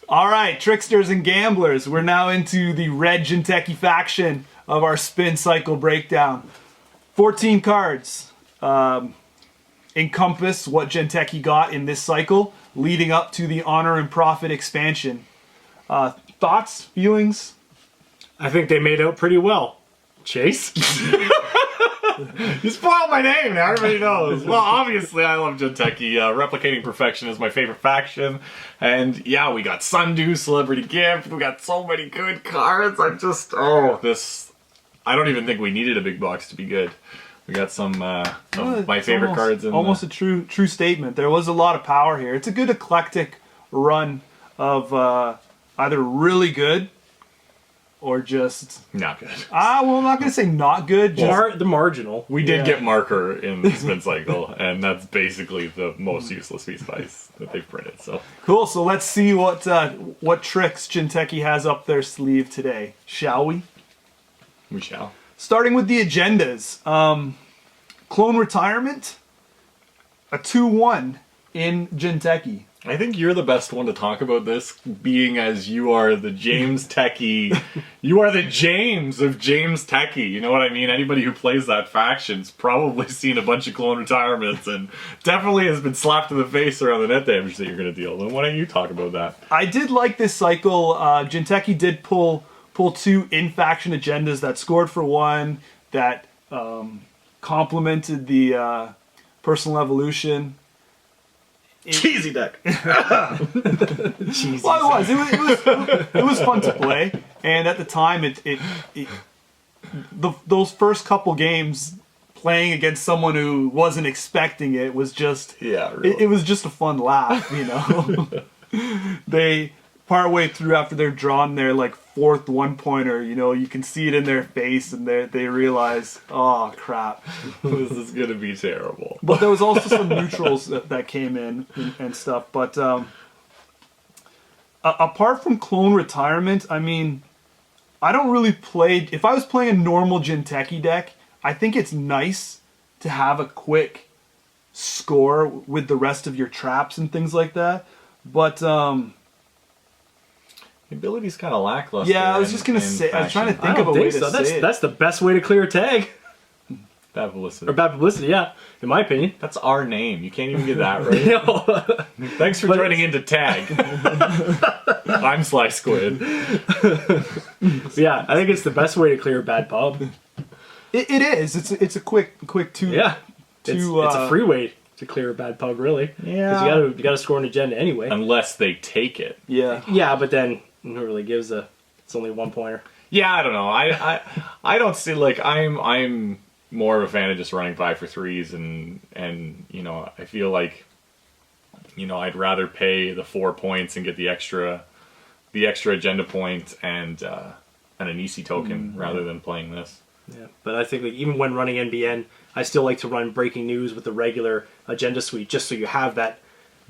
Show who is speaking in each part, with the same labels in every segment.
Speaker 1: All right, tricksters and gamblers, we're now into the red Jinteki faction of our spin cycle breakdown. 14 cards encompass what Jinteki got in this cycle, leading up to the Honor and Profit expansion. Thoughts, feelings?
Speaker 2: I think they made out pretty well. Chase?
Speaker 3: You spoiled my name now, everybody knows. Well, obviously I love Jinteki. Replicating Perfection is my favorite faction. And yeah, we got Sundew, Celebrity Gift, we got so many good cards. I don't even think we needed a big box to be good. We got some of my favorite cards.
Speaker 1: Almost a true statement. There was a lot of power here. It's a good eclectic run of either really good or just
Speaker 3: not good.
Speaker 1: Well, I'm not going to say not good. Just
Speaker 2: the marginal.
Speaker 3: We did get Marker in the spin cycle, and that's basically the most useless piece of ice that they've printed. So
Speaker 1: cool. So let's see what tricks Jinteki has up their sleeve today, shall we?
Speaker 3: We shall.
Speaker 1: Starting with the agendas, Clone Retirement, a 2/1 in Jinteki.
Speaker 3: I think you're the best one to talk about this, being as you are the James Techie. You are the James of James Techie. You know what I mean? Anybody who plays that faction's probably seen a bunch of Clone Retirements and definitely has been slapped in the face around the net damage that you're going to deal. Then why don't you talk about that?
Speaker 1: I did like this cycle. Jinteki did pull 2 in-faction agendas that scored for 1, that complemented the personal evolution.
Speaker 3: Cheesy deck.
Speaker 1: Cheesy. Well, it was fun to play, and at the time, those first couple games playing against someone who wasn't expecting it was just
Speaker 3: really.
Speaker 1: It was just a fun laugh, you know. They partway through after they're drawn their like 4th 1-pointer, you know, you can see it in their face, and they realize, oh crap,
Speaker 3: this is gonna be terrible.
Speaker 1: But there was also some neutrals that came in and stuff. But apart from Clone Retirement, I mean, I don't really play. If I was playing a normal Jinteki deck, I think it's nice to have a quick score with the rest of your traps and things like that. But
Speaker 3: the ability's kind of lackluster.
Speaker 1: Yeah, I was just gonna say. I was trying to think of a way to say it.
Speaker 2: That's the best way to clear a tag.
Speaker 3: Bad publicity.
Speaker 2: Or bad publicity, yeah. In my opinion.
Speaker 3: That's our name. You can't even get that right. Thanks for joining into Tag. I'm Sly Squid.
Speaker 2: Yeah, I think it's the best way to clear a bad pub.
Speaker 1: It is. It's a quick 2.
Speaker 2: Yeah. It's a free way to clear a bad pug, really.
Speaker 1: Yeah.
Speaker 2: Because you gotta score an agenda anyway.
Speaker 3: Unless they take it.
Speaker 1: Yeah.
Speaker 2: Yeah, but then who really gives a? It's only 1-pointer.
Speaker 3: Yeah, I don't know. I don't see, like, I'm more of a fan of just running 5 for 3s, and you know, I feel like, you know, I'd rather pay the 4 points and get the extra agenda point and an Nisei token rather than playing this.
Speaker 2: Yeah, but I think like even when running NBN, I still like to run breaking news with the regular agenda suite, just so you have that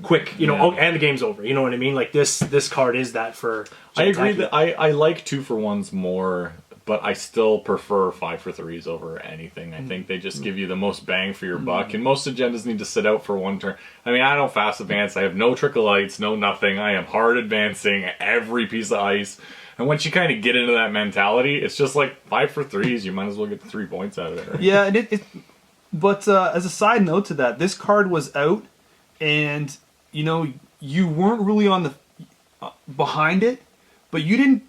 Speaker 2: quick, you know, and the game's over. You know what I mean? Like this card is that for Jinteki.
Speaker 3: I agree that I like 2 for 1s more, but I still prefer 5 for 3s over anything. I think they just give you the most bang for your buck, and most agendas need to sit out for 1 turn. I mean, I don't fast advance. I have no trickle lights, no nothing. I am hard advancing every piece of ice. And once you kind of get into that mentality, it's just like 5 for 3s. You might as well get the 3 points out of it. Right?
Speaker 1: Yeah, but as a side note to that, this card was out, and you know, you weren't really on the behind it, but you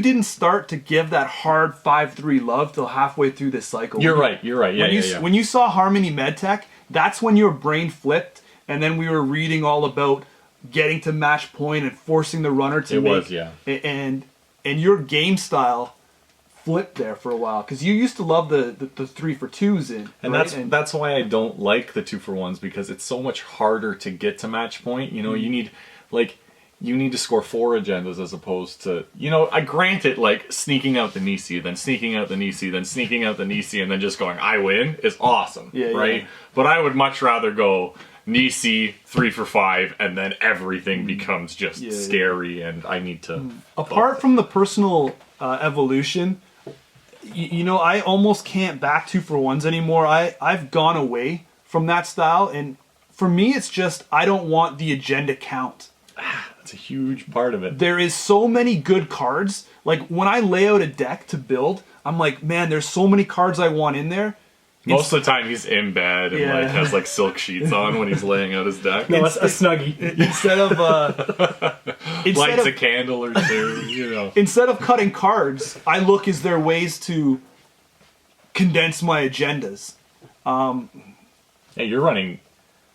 Speaker 1: didn't start to give that hard 5/3 love till halfway through this cycle.
Speaker 3: You're right. Yeah,
Speaker 1: when you saw Harmony Medtech, that's when your brain flipped, and then we were reading all about getting to match point and forcing the runner to and your game style flipped there for a while, because you used to love the 3 for 2s in,
Speaker 3: and right? that's why I don't like the 2 for 1s, because it's so much harder to get to match point. You know, you need to score 4 agendas as opposed to, you know, I grant it, like sneaking out the Nisei, then sneaking out the Nisei, then sneaking out the Nisei, and then just going I win is awesome, right? But I would much rather go Nisei 3 for 5, and then everything becomes just scary, and I need to.
Speaker 1: Apart from the personal evolution, you know, I almost can't back 2 for 1s anymore. I've gone away from that style, and for me, it's just I don't want the agenda count.
Speaker 3: That's a huge part of it.
Speaker 1: There is so many good cards. Like, when I lay out a deck to build, I'm like, man, there's so many cards I want in there.
Speaker 3: Most of the time he's in bed and like has like silk sheets on when he's laying out his deck.
Speaker 2: No, a Snuggie.
Speaker 1: Instead of
Speaker 3: lights a candle or two, you know.
Speaker 1: Instead of cutting cards, I look, is there ways to condense my agendas?
Speaker 3: Yeah, you're running.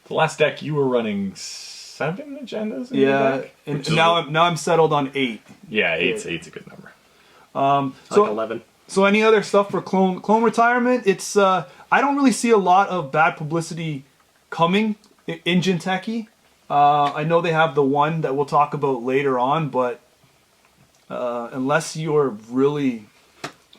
Speaker 3: The last deck you were running 7 agendas. In your deck,
Speaker 1: and now I'm settled on 8.
Speaker 3: Yeah, eight's a good number.
Speaker 2: So like 11.
Speaker 1: So any other stuff for clone retirement? It's I don't really see a lot of bad publicity coming in Jinteki. I know they have the one that we'll talk about later on, but unless you're really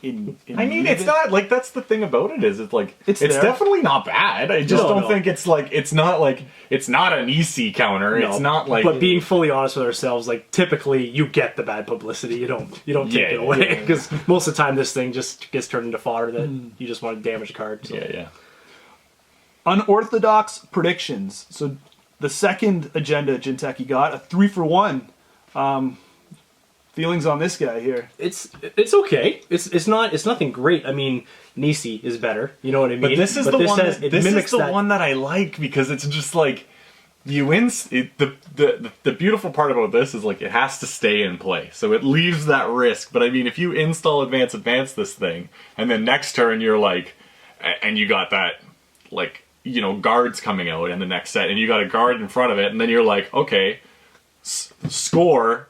Speaker 1: in
Speaker 3: I mean, it's not like that's the thing about it is it's like it's
Speaker 1: there.
Speaker 3: definitely not bad. I just don't think it's like it's not an EC counter.
Speaker 2: No.
Speaker 3: It's not like.
Speaker 2: But being fully honest with ourselves, like typically you get the bad publicity. You don't take it away because most of the time this thing just gets turned into fodder that you just want to damage a card. So.
Speaker 3: Yeah.
Speaker 1: Unorthodox predictions. So the second agenda Jinteki got a 3-for-1. Feelings on this guy here?
Speaker 2: It's okay. It's nothing great. I mean, Nisei is better. You know what I mean?
Speaker 3: But this is the one that I like because it's just like the beautiful part about this is like it has to stay in play, so it leaves that risk. But I mean, if you install advance this thing, and then next turn you're like, and you got that like guards coming out in the next set, and you got a guard in front of it, and then you're like, okay, score.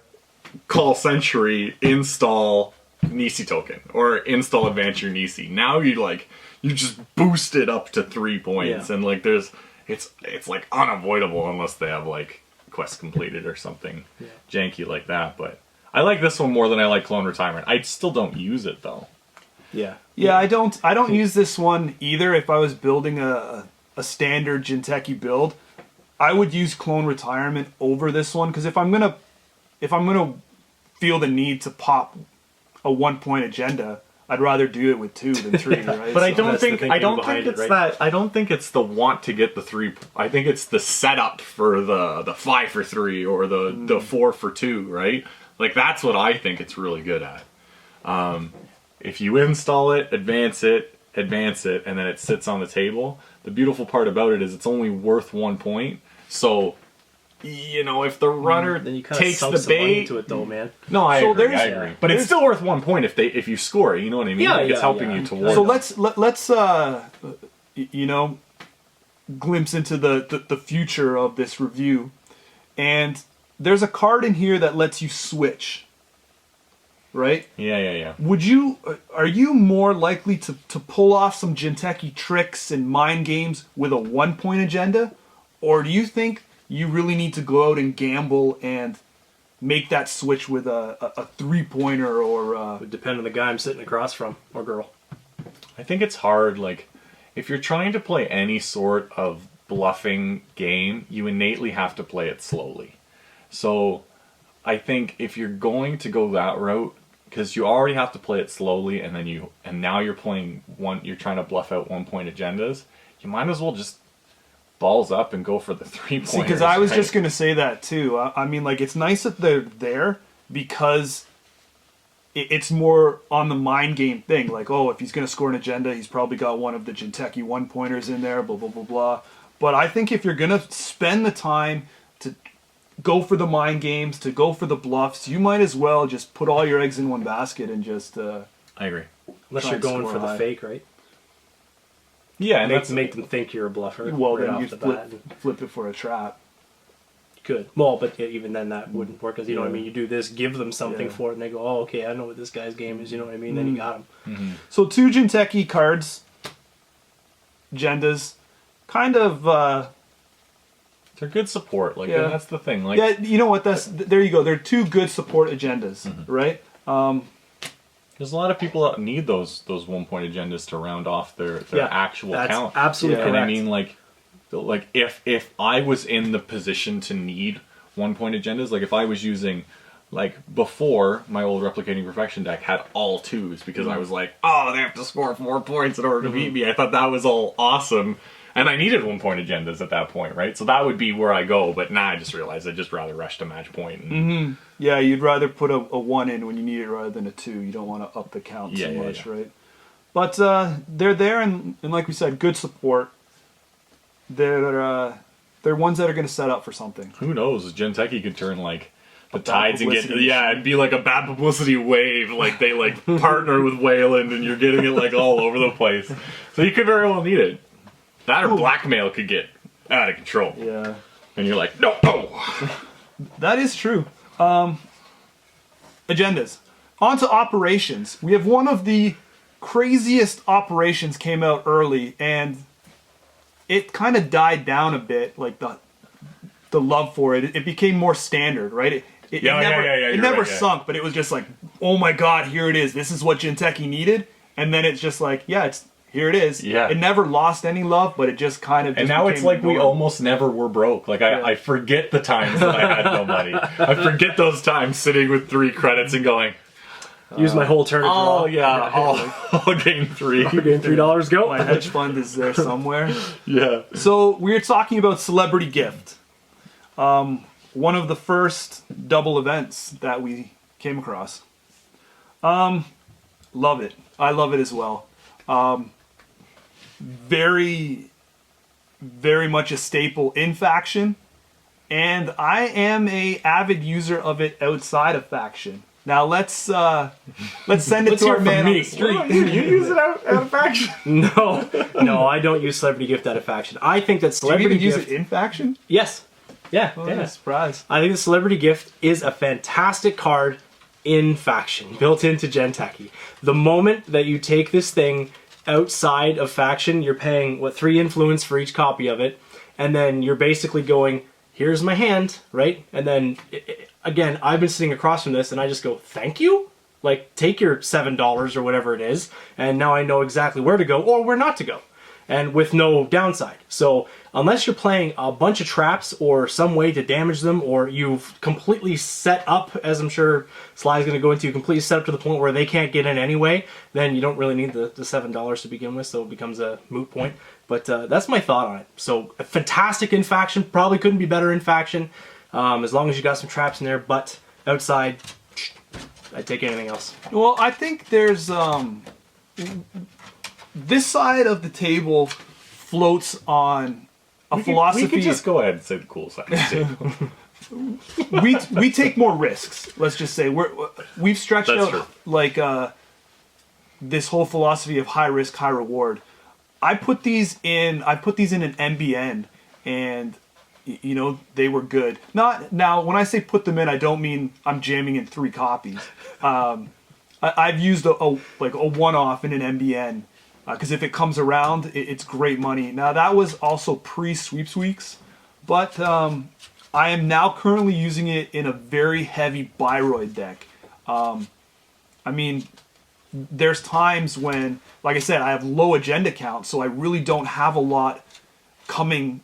Speaker 3: Call Sentry, install Nisei token, or install Advance your Nisei. Now you just boost it up to 3 points, and like it's like unavoidable unless they have like quest completed or something janky like that. But I like this one more than I like Clone Retirement. I still don't use it though.
Speaker 1: Yeah, I don't use this one either. If I was building a standard Jinteki build, I would use Clone Retirement over this one because if I'm gonna feel the need to pop a 1-point agenda, I'd rather do it with 2 than 3, right?
Speaker 3: But I don't think it's the want to get the 3. I think it's the setup for the 5-for-3 or the 4-for-2, right? Like that's what I think it's really good at. If you install it, advance it, and then it sits on the table. The beautiful part about it is it's only worth 1 point. So if the runner
Speaker 2: then you
Speaker 3: takes the bait
Speaker 2: into it, though, man.
Speaker 3: No, I agree. But it's still worth 1 point if you score it. You know what I mean? It's helping you towards.
Speaker 1: So let's glimpse into the future of this review, and there's a card in here that lets you switch. Right?
Speaker 3: Yeah.
Speaker 1: Are you more likely to pull off some Jinteki tricks and mind games with a 1-point agenda, or do you think you really need to go out and gamble and make that switch with a 3-pointer or...
Speaker 2: It would depend on the guy I'm sitting across from, or girl.
Speaker 3: I think it's hard, like, if you're trying to play any sort of bluffing game, you innately have to play it slowly. So, I think if you're going to go that route, because you already have to play it slowly, and now you're playing you're trying to bluff out 1-point agendas, you might as well just balls up and go for the 3-pointers.
Speaker 1: See, because I was just going to say that too. I mean, like, it's nice that they're there because it's more on the mind game thing. Like, oh, if he's going to score an agenda, he's probably got one of the Jinteki 1-pointers in there, blah, blah, blah, blah. But I think if you're going to spend the time to go for the mind games, to go for the bluffs, you might as well just put all your eggs in one basket and just...
Speaker 3: I agree.
Speaker 2: Unless you're going for the fake, right?
Speaker 3: Yeah, and
Speaker 2: make them think you're a bluffer.
Speaker 1: Well,
Speaker 2: right
Speaker 1: then
Speaker 2: off
Speaker 1: you flip it for a trap.
Speaker 2: Good. Well, but even then that wouldn't work, because you know what I mean. You do this, give them something for it, and they go, "Oh, okay, I know what this guy's game is." You know what I mean? Then you got them.
Speaker 1: So 2 Jinteki cards, agendas, kind of.
Speaker 3: They're good support. Like that's the thing. Like
Speaker 1: you know what? There you go. They're 2 good support agendas, right?
Speaker 3: There's a lot of people that need those 1-point agendas to round off their actual count.
Speaker 2: Absolutely correct.
Speaker 3: And I mean, like if I was in the position to need 1-point agendas, like if I was using, like before my old Replicating Perfection deck had all 2s because I was like, oh, they have to score 4 points in order to beat me. I thought that was all awesome. And I needed 1 point agendas at that point, right? So that would be where I go. But now I just realized I'd just rather rush to match point. And,
Speaker 1: Yeah, you'd rather put a 1 in when you need it rather than a 2. You don't want to up the count too much, right? But they're there, and like we said, good support. They're ones that are going to set up for something.
Speaker 3: Who knows? Jinteki could turn like the tides and get it'd be like a bad publicity wave. Like they like partner with Wayland, and you're getting it like all over the place. So you could very well need it. That or blackmail could get out of control.
Speaker 1: Yeah,
Speaker 3: and you're like, no.
Speaker 1: That is true. Agendas. On to operations. We have one of the craziest operations came out early, and it kind of died down a bit, like the love for it. It became more standard, right? It never sunk, but it was just like, oh my god, here it is. This is what Jinteki needed. And then it's just like, here it is.
Speaker 3: Yeah.
Speaker 1: It never lost any love, but it just kind of.
Speaker 3: And now it's like we almost never were broke. Like I forget the times that I had no money. I forget those times sitting with 3 credits and going,
Speaker 2: use my whole turn.
Speaker 3: I'll gain 3.
Speaker 2: You gain $3. Go.
Speaker 1: My hedge fund is there somewhere.
Speaker 3: Yeah.
Speaker 1: So we're talking about Celebrity Gift. One of the first double events that we came across. Love it. I love it as well. Very, very much a staple in faction, and I am a avid user of it outside of faction. Now let's send it to our man on the street.
Speaker 3: You use it out of faction?
Speaker 2: No, I don't use Celebrity Gift out of faction. I think that Celebrity
Speaker 1: Do you even
Speaker 2: Gift
Speaker 1: use it in faction?
Speaker 2: Yes. Yeah.
Speaker 1: Surprise.
Speaker 2: I think the Celebrity Gift is a fantastic card in faction, built into Jinteki. The moment that you take this thing outside of faction, you're paying, 3 influence for each copy of it, and then you're basically going, here's my hand, right? And then, again, I've been sitting across from this, and I just go, thank you? Like, take your $7 or whatever it is, and now I know exactly where to go, or where not to go, and with no downside. So, unless you're playing a bunch of traps or some way to damage them, or you've completely set up, as I'm sure Sly's going to go into, completely set up to the point where they can't get in anyway, then you don't really need the $7 to begin with, so it becomes a moot point. But that's my thought on it. So, fantastic in faction, probably couldn't be better in faction, as long as you got some traps in there, but outside, I'd take anything else.
Speaker 1: Well, I think there's, this side of the table floats on a philosophy.
Speaker 3: We could just go ahead and say the cool side of the table.
Speaker 1: we take more risks. Let's just say we've stretched
Speaker 3: That's
Speaker 1: out
Speaker 3: true.
Speaker 1: like this whole philosophy of high risk, high reward. I put these in an MBN, and they were good. Not now. When I say put them in, I don't mean I'm jamming in 3 copies. I've used a one-off in an MBN. Because if it comes around, it's great money. Now, that was also pre-Sweeps Weeks, but I am now currently using it in a very heavy Byroid deck. I mean, there's times when, like I said, I have low agenda count, so I really don't have a lot coming,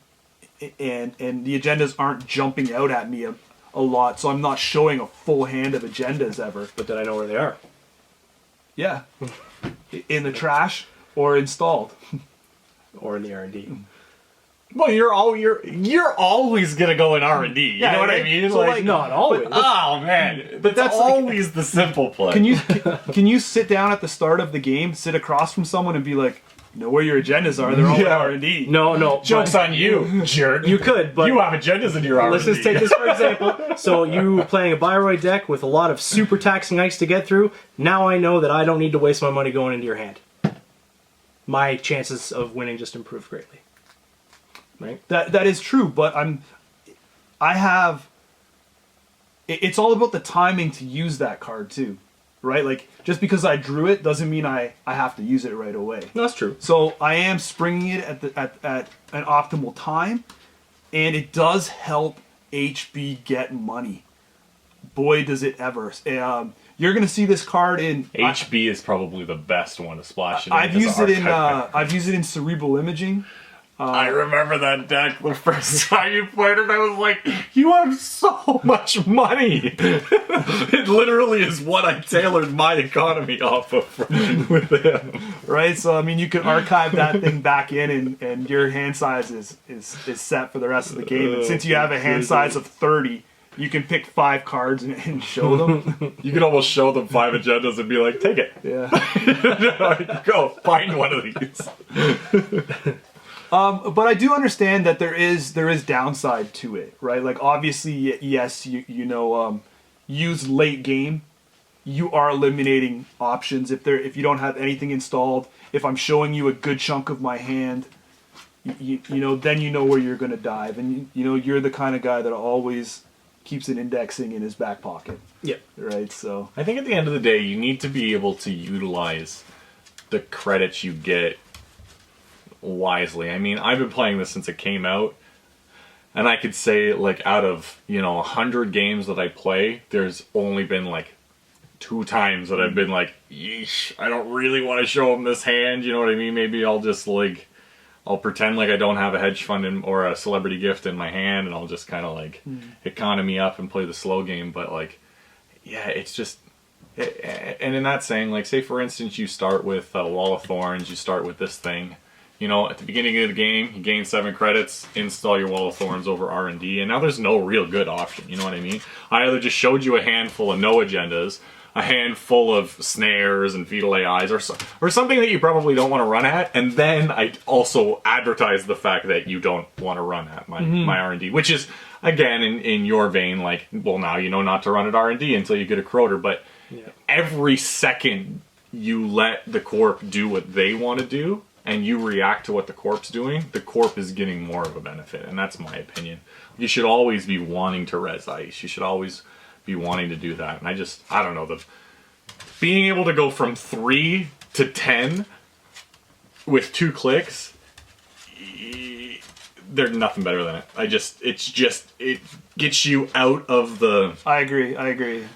Speaker 1: and the agendas aren't jumping out at me a lot, so I'm not showing a full hand of agendas ever.
Speaker 2: But then I know where they are.
Speaker 1: Yeah. In the trash. Or installed,
Speaker 2: or in the R&D.
Speaker 3: Well, you're always gonna go in R&D. You know what I mean?
Speaker 2: So not always.
Speaker 3: Oh man, but that's always the simple play.
Speaker 1: Can you sit down at the start of the game, sit across from someone, and be like, know where your agendas are? They're all in R&D.
Speaker 2: No.
Speaker 3: Joke's on you, jerk.
Speaker 2: You could, but
Speaker 3: you have agendas in your R&D.
Speaker 2: Let's just take this for example. So you playing a Byroid deck with a lot of super taxing ice to get through. Now I know that I don't need to waste my money going into your hand. My chances of winning just improve greatly. Right?
Speaker 1: That is true, but it's all about the timing to use that card too, right? Like, just because I drew it doesn't mean I have to use it right away.
Speaker 2: No, that's true.
Speaker 1: So I am springing it at an optimal time, and it does help HB get money. Boy, does it ever. You're going to see this card in...
Speaker 3: HB is probably the best one to splash in.
Speaker 1: I've used it in Cerebral Imaging.
Speaker 3: I remember that deck the first time you played it. I was like, you have so much money. It literally is what I tailored my economy off of with him.
Speaker 1: Right? So, I mean, you can archive that thing back in, and your hand size is set for the rest of the game. And since you have a hand size of 30, you can pick 5 cards and show them.
Speaker 3: You can almost show them 5 agendas and be like, take it.
Speaker 1: Yeah.
Speaker 3: Go, find one of these.
Speaker 1: But I do understand that there is downside to it, right? Like, obviously, yes, use late game. You are eliminating options if you don't have anything installed. If I'm showing you a good chunk of my hand, then you know where you're going to dive, and you're the kind of guy that always keeps an indexing in his back pocket.
Speaker 2: Yeah.
Speaker 1: Right. So
Speaker 3: I think at the end of the day, you need to be able to utilize the credits you get wisely. I mean, I've been playing this since it came out, and I could say, like, out of 100 games that I play, there's only been like 2 times that I've been like, yeesh, I don't really want to show him this hand, you know what I mean? Maybe I'll just I'll pretend like I don't have a hedge fund or a celebrity gift in my hand, and I'll just kind of economy up and play the slow game. But yeah, it's just, and in that saying, like, say for instance you start with a Wall of Thorns, you start with this thing. At the beginning of the game, you gain 7 credits, install your Wall of Thorns over R&D, and now there's no real good option, you know what I mean? I either just showed you a handful of no agendas, a handful of snares and fetal AIs, or something that you probably don't want to run at, and then I also advertise the fact that you don't want to run at my R&D, which is, again, in your vein, like, well, now you know not to run at R&D until you get a Croter, but every second you let the Corp do what they want to do, and you react to what the Corp's doing, the Corp is getting more of a benefit, and that's my opinion. You should always be wanting to res ice. You should always be wanting to do that. And I don't know, being able to go from 3 to 10 with 2 clicks, there's nothing better than it. It gets you out of the...
Speaker 1: I agree.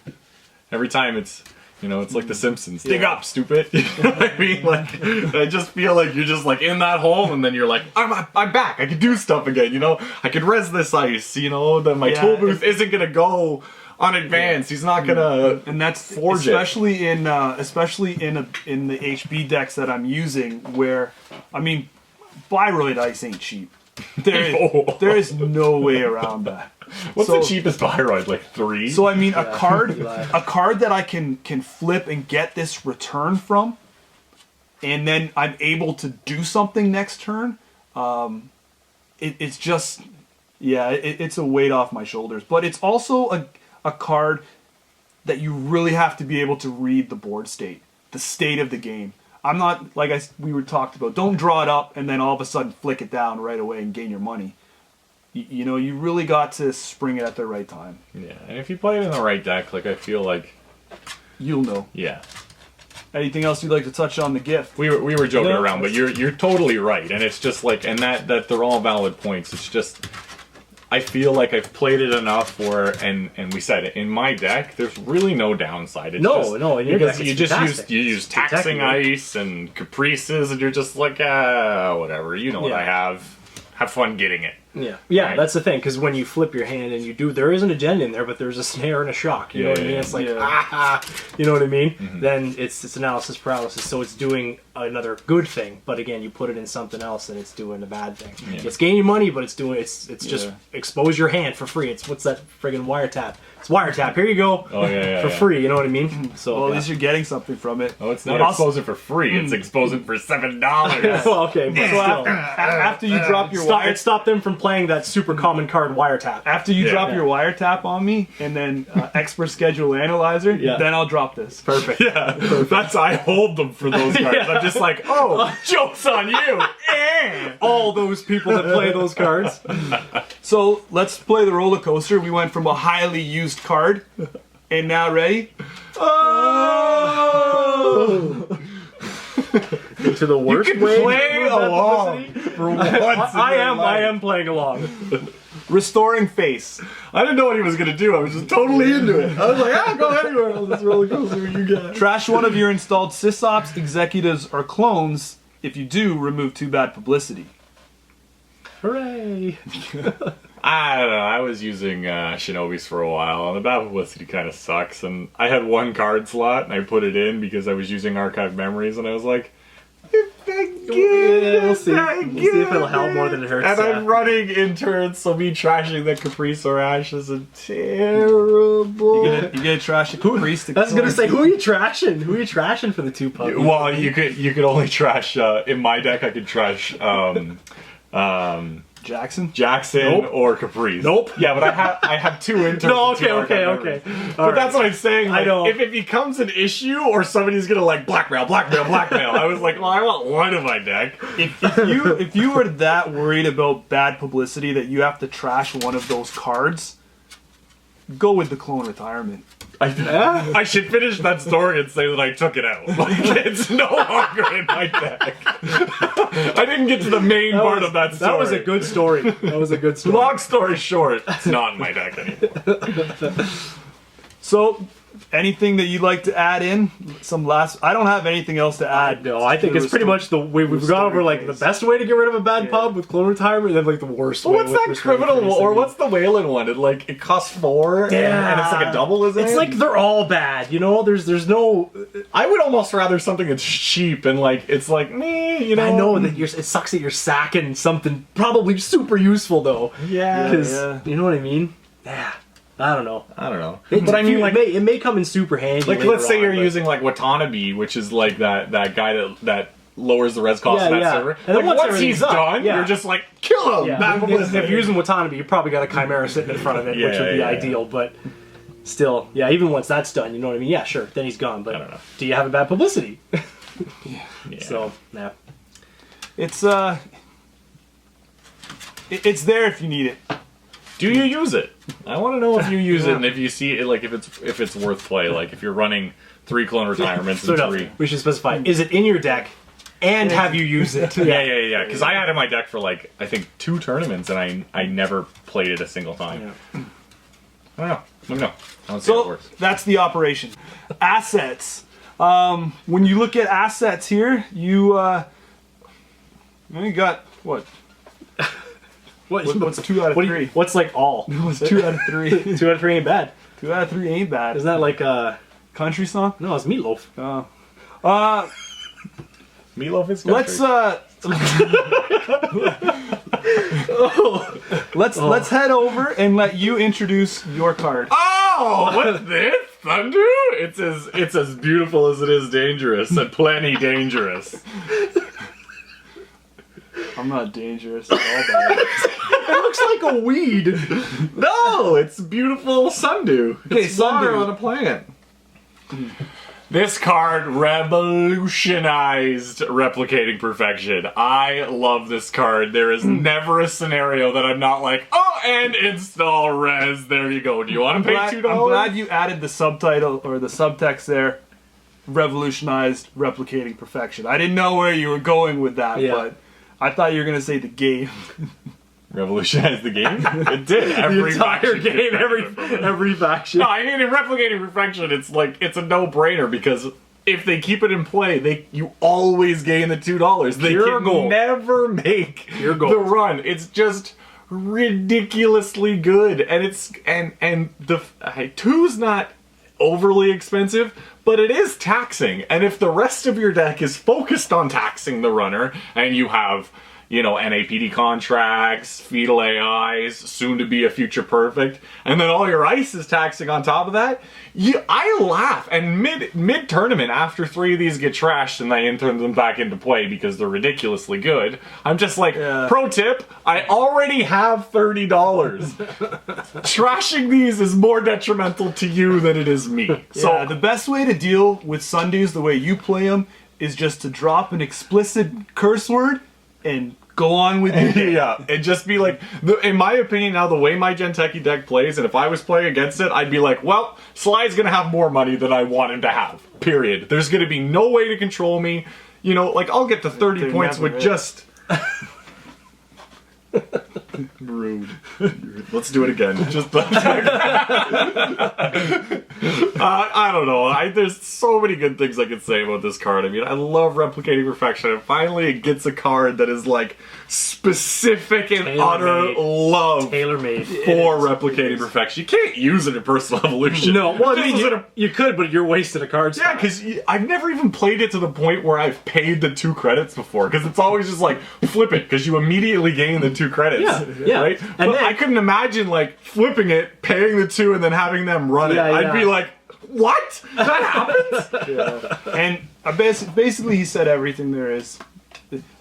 Speaker 3: Every time it's like The Simpsons. Dig up, stupid. You know what I mean? Like, I just feel like you're just like in that hole, and then you're like, I'm back. I can do stuff again. I can res this ice. That my tool booth isn't gonna go on advance. He's not gonna.
Speaker 1: And that's
Speaker 3: forge
Speaker 1: especially in the HB decks that I'm using, where Bayreuth ice ain't cheap. There is no way around that.
Speaker 3: What's the cheapest Bayreuth? Like 3?
Speaker 1: So a card that I can flip and get this return from, and then I'm able to do something next turn. It's just, it's a weight off my shoulders. But it's also a card that you really have to be able to read the board state, the state of the game. I'm not, we were talked about, don't draw it up and then all of a sudden flick it down right away and gain your money. You really got to spring it at the right time.
Speaker 3: Yeah, and if you play it in the right deck, I feel like...
Speaker 1: You'll know.
Speaker 3: Yeah.
Speaker 1: Anything else you'd like to touch on the gift?
Speaker 3: We were joking around, but you're totally right. And it's just and that they're all valid points. It's just... I feel like I've played it enough where, and we said it, in my deck, there's really no downside. It's
Speaker 2: no, in your deck,
Speaker 3: you use taxing ice and caprices, and you're just like, whatever, what I have. Have fun getting it.
Speaker 2: Yeah,
Speaker 3: right?
Speaker 2: That's the thing, because when you flip your hand and you do, there is an agenda in there, but there's a snare and a shock. You know what I mean? It's like, you know what I mean? Mm-hmm. Then it's analysis paralysis, so it's doing another good thing, but again, you put it in something else and it's doing a bad thing. Yeah. It's gaining money, but it's just expose your hand for free. What's that friggin' wiretap? It's wiretap. Here you go. For free. You know what I mean? So
Speaker 1: at least you're getting something from it.
Speaker 3: Oh, it's not exposing for free. It's exposing for $7.
Speaker 2: Well, okay, but
Speaker 1: so after you drop your
Speaker 2: stop them from playing that super common card wiretap.
Speaker 1: After you drop your wiretap on me, and then expert schedule analyzer, then I'll drop this.
Speaker 2: Perfect.
Speaker 3: Yeah, perfect. I hold them for those cards. I'm just like, joke's on you.
Speaker 2: All those people that play those cards.
Speaker 1: So let's play the roller coaster. We went from a highly used card, and now ready?
Speaker 2: Into the worst
Speaker 3: you can play along for once.
Speaker 2: I am playing along.
Speaker 1: Restoring face.
Speaker 3: I didn't know what he was gonna do. I was just totally into it. I was like, go anywhere on this roller coaster you got.
Speaker 1: Trash one of your installed sysops, executives, or clones. If you do, remove 2 bad publicity.
Speaker 2: Hooray!
Speaker 3: I don't know. I was using Shinobis for a while, and the bad publicity kind of sucks. And I had one card slot, and I put it in because I was using archived memories, and I was like,
Speaker 2: we'll see. We'll see if it'll help more than it hurts.
Speaker 3: And I'm running in turns, so me trashing the Caprice Orash is a terrible.
Speaker 1: You gonna trash a Caprice?
Speaker 2: I was gonna say, who are you trashing? Who are you trashing for the 2 puppies?
Speaker 3: Well, you could only trash in my deck. I could trash
Speaker 1: Jackson?
Speaker 3: Jackson or Caprice.
Speaker 2: Nope.
Speaker 3: Yeah, but I have 2 interns.
Speaker 2: No,
Speaker 3: and 2
Speaker 2: okay.
Speaker 3: archived memories. But that's what I'm saying. Like,
Speaker 2: I know.
Speaker 3: If it becomes an issue or somebody's gonna like blackmail, I was like, well, I want one in my deck.
Speaker 1: If you were that worried about bad publicity that you have to trash one of those cards, go with the clone retirement.
Speaker 3: I should finish that story and say that I took it out. Like, it's no longer in my deck. I didn't get to the main part of that story.
Speaker 2: That was a good story. That was a good story.
Speaker 3: Long story short, it's not in my deck anymore.
Speaker 1: So, anything that you'd like to add in? I don't have anything else to add.
Speaker 2: No, I think it's pretty much we've gone over like the best way to get rid of a bad pub with clone retirement, and then like the worst way.
Speaker 3: What's that criminal or what's the Whalen one? It costs 4 and it's like a double, isn't it?
Speaker 2: It's like they're all bad, you know. There's no.
Speaker 3: I would almost rather something that's cheap and like it's like me, you know.
Speaker 2: I know that it sucks that you're sacking something probably super useful though.
Speaker 3: Yeah,
Speaker 2: because you know what I mean. Yeah. I don't know.
Speaker 3: But I mean, like,
Speaker 2: it may come in super handy.
Speaker 3: Like, let's say you're using like Watanabe, which is like that guy that lowers the res cost of that server.
Speaker 2: And
Speaker 3: like,
Speaker 2: then
Speaker 3: once he's done, you're just like, kill him.
Speaker 2: Yeah. If you're using Watanabe, you probably got a Chimera sitting in front of it, which would be ideal. But still, even once that's done, you know what I mean? Yeah, sure. Then he's gone. But
Speaker 3: I don't know.
Speaker 2: Do you have a bad publicity?
Speaker 3: Yeah.
Speaker 1: So, it's it's there if you need it.
Speaker 3: Do you use it? I want to know if you use it and if you see it, like if it's worth play. Like if you're running 3 clone retirements and 3.
Speaker 2: We should specify: is it in your deck, and have you used it?
Speaker 3: Yeah. Because I had it in my deck for like I think 2 tournaments and I never played it a single time.
Speaker 2: Yeah.
Speaker 3: I don't know. Let me know. I don't see how it works.
Speaker 1: That's the operation. Assets. When you look at assets here, you got what? What's 2 out of 3?
Speaker 2: What's like all?
Speaker 1: What's 2 out of 3?
Speaker 2: 2 out of 3 ain't bad.
Speaker 1: 2 out of 3 ain't bad.
Speaker 2: Isn't that like
Speaker 1: country song?
Speaker 2: No, it's Meatloaf.
Speaker 3: Meatloaf is country.
Speaker 1: Let's head over and let you introduce your card.
Speaker 3: Oh, what's this? Thunder? It's as beautiful as it is dangerous, and plenty dangerous.
Speaker 1: I'm not dangerous at all by it.
Speaker 2: It looks like a weed.
Speaker 3: No, it's beautiful sundew.
Speaker 1: Okay,
Speaker 3: it's water
Speaker 1: sundew
Speaker 3: on a plant. This card revolutionized replicating perfection. I love this card. There is never a scenario that I'm not like, oh, and install res. There you go. Do you want to pay $2?
Speaker 1: I'm glad you added the subtitle or the subtext there. Revolutionized replicating perfection. I didn't know where you were going with that, but I thought you were going to say the game.
Speaker 3: Revolutionized the game? It did. Every
Speaker 2: the entire game, every faction.
Speaker 3: No, I mean in replicating perfection, it's like it's a no-brainer because if they keep it in play, you always gain the $2. They can never make the run. It's just ridiculously good, and the 2's not overly expensive, but it is taxing. And if the rest of your deck is focused on taxing the runner, and you have, NAPD contracts, fetal AIs, soon to be a future perfect, and then all your ice is taxing on top of that, I laugh. And mid tournament, after 3 of these get trashed and I enter them back into play because they're ridiculously good, I'm just like, pro tip, I already have $30. Trashing these is more detrimental to you than it is me. So
Speaker 1: the best way to deal with sundews the way you play them is just to drop an explicit curse word and go on with your day.
Speaker 3: Yeah, and just be like, in my opinion now, the way my Jinteki deck plays, and if I was playing against it, I'd be like, well, Sly's gonna have more money than I want him to have, period. There's gonna be no way to control me. I'll get to 30 points with just... Rude. Let's do it again. Just I don't know. There's so many good things I could say about this card. I mean, I love Replicating Perfection, and finally it gets a card that is like specific and utter love
Speaker 2: tailor-made
Speaker 3: for Replicating Perfection. You can't use it in Personal Evolution.
Speaker 2: No, well, I mean, you could, but you're wasting a card spot.
Speaker 3: Yeah, because I've never even played it to the point where I've paid the 2 credits before, because it's always just like, flip it, because you immediately gain the 2 credits.
Speaker 2: Yeah.
Speaker 3: Right?
Speaker 2: And
Speaker 3: But
Speaker 2: then,
Speaker 3: I couldn't imagine like flipping it, paying the 2, and then having them run it. I'd be like, what? That happens?
Speaker 1: Yeah. And basically he said everything there is.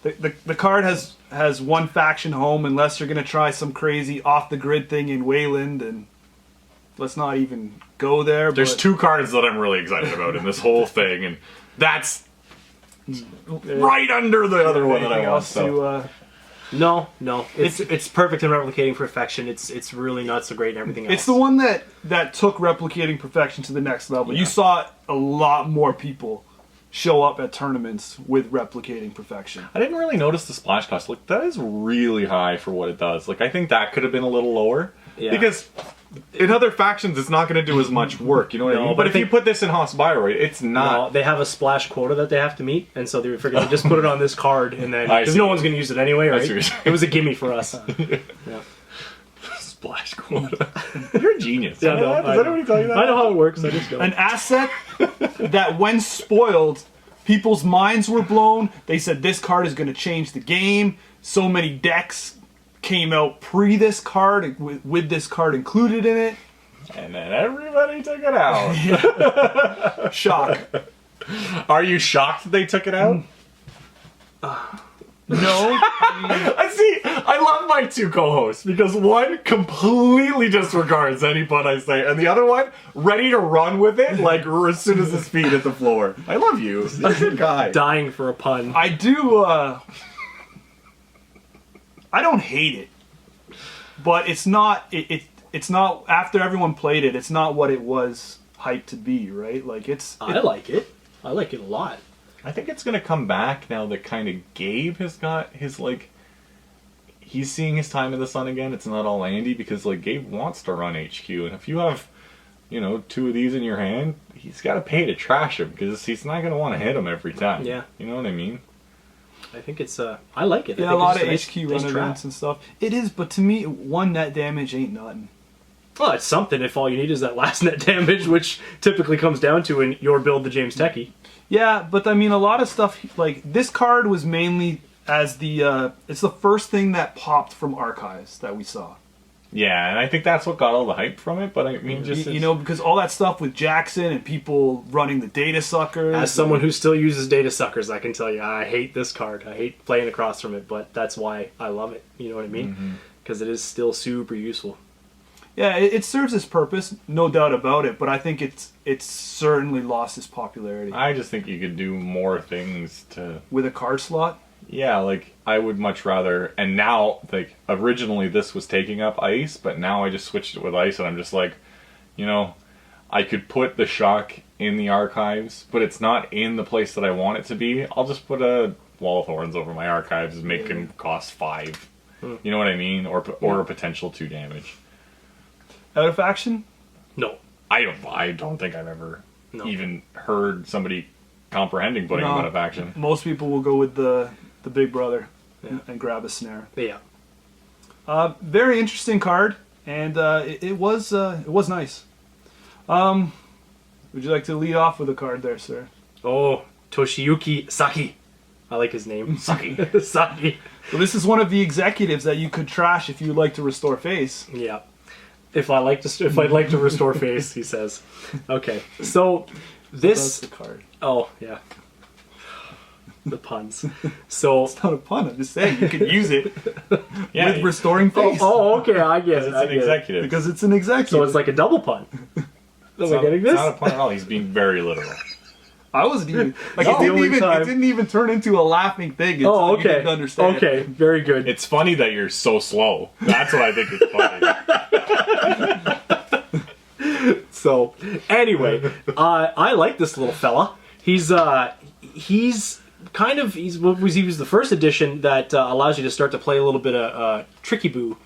Speaker 1: The card has one faction home, unless you're going to try some crazy off-the-grid thing in Wayland, and let's not even go there.
Speaker 3: There's 2 cards that I'm really excited about in this whole thing, and that's right under the other one that I want. So.
Speaker 2: No, it's perfect in Replicating Perfection. It's really not so great in everything else.
Speaker 1: It's the one that took Replicating Perfection to the next level.
Speaker 2: Yeah.
Speaker 1: You saw a lot more people show up at tournaments with Replicating Perfection.
Speaker 3: I didn't really notice the splash cost. Like, that is really high for what it does. Like, I think that could have been a little lower.
Speaker 2: Yeah.
Speaker 3: Because in other factions, it's not going to do as much work. You know what I mean? But if you put this in Hospiroid, it's not.
Speaker 2: No, they have a splash quota that they have to meet, and so they figured to just put it on this card, and then because no one's going to use it anyway, right? It was a gimme for us. Yeah.
Speaker 3: Splash quota. You're a genius.
Speaker 2: Yeah, no,
Speaker 3: Does anybody tell you that?
Speaker 2: I know how it works. I just don't.
Speaker 1: An asset that, when spoiled, people's minds were blown. They said this card is going to change the game. So many decks came out pre this card with this card included in it,
Speaker 3: and then everybody took it out.
Speaker 1: Shock.
Speaker 3: Are you shocked they took it out?
Speaker 1: No.
Speaker 3: I see. I love my 2 co-hosts because one completely disregards any pun I say, and the other one ready to run with it like as soon as his feet hit the floor. I love you. You're a good guy.
Speaker 2: Dying for a pun.
Speaker 1: I do. I don't hate it, but it's not. It's not, after everyone played it. It's not what it was hyped to be, right? Like
Speaker 2: I like it. I like it a lot.
Speaker 3: I think it's gonna come back now that kind of Gabe has got his like. He's seeing his time in the sun again. It's not all Andy, because like Gabe wants to run HQ, and if you have, 2 of these in your hand, he's got to pay to trash him because he's not gonna want to hit him every time.
Speaker 2: Yeah,
Speaker 3: you know what I mean.
Speaker 2: I think it's I like it.
Speaker 1: Yeah, a lot of HQ run events and stuff. It is, but to me, 1 net damage ain't nothing.
Speaker 2: Well, it's something if all you need is that last net damage, which typically comes down to in your build the Jinteki.
Speaker 1: Yeah, but I mean, a lot of stuff, like, this card was mainly as it's the first thing that popped from archives that we saw.
Speaker 3: Yeah, and I think that's what got all the hype from it, but I mean, just...
Speaker 1: because all that stuff with Jackson and people running the data suckers...
Speaker 2: As someone who still uses data suckers, I can tell you, I hate this card. I hate playing across from it, but that's why I love it. You know what I mean? Because it is still super useful.
Speaker 1: Yeah, it serves its purpose, no doubt about it, but I think it's certainly lost its popularity.
Speaker 3: I just think you could do more things to...
Speaker 1: With a card slot?
Speaker 3: Yeah, like, I would much rather... And now, like, originally this was taking up ice, but now I just switched it with ice, and I'm just like, I could put the shock in the archives, but it's not in the place that I want it to be. I'll just put a Wall of Thorns over my archives and make him cost 5. You know what I mean? Or a potential 2 damage.
Speaker 1: Out of faction?
Speaker 2: No.
Speaker 3: I don't think I've ever even heard somebody comprehending putting him out of action.
Speaker 1: Most people will go with the big brother and grab a snare.
Speaker 2: Yeah.
Speaker 1: Very interesting card, and it was nice. Would you like to lead off with a card there, sir?
Speaker 2: Oh, Toshiyuki Saki. I like his name.
Speaker 3: Saki.
Speaker 2: Saki.
Speaker 1: Well, this is one of the executives that you could trash if you would like to restore face.
Speaker 2: Yeah. If I'd like to restore face, he says. Okay. So this
Speaker 1: That's the card.
Speaker 2: Oh, yeah. The puns. So
Speaker 1: It's not a pun, I'm just saying you could use it with restoring face.
Speaker 2: Oh, okay, I get it.
Speaker 3: It's an executive.
Speaker 1: Because it's an executive.
Speaker 2: So it's like a double pun. Am I getting this?
Speaker 3: It's not a pun at all. He's being very literal.
Speaker 1: I wasn't even like
Speaker 2: No.
Speaker 1: it didn't even turn into a laughing thing. It's
Speaker 2: Oh,
Speaker 1: like you
Speaker 2: okay.
Speaker 1: didn't understand.
Speaker 2: Okay, very good.
Speaker 3: It's funny that you're so slow. That's what I think is funny.
Speaker 2: So, anyway, I like this little fella. He's kind of he was the first edition that allows you to start to play a little bit of tricky boo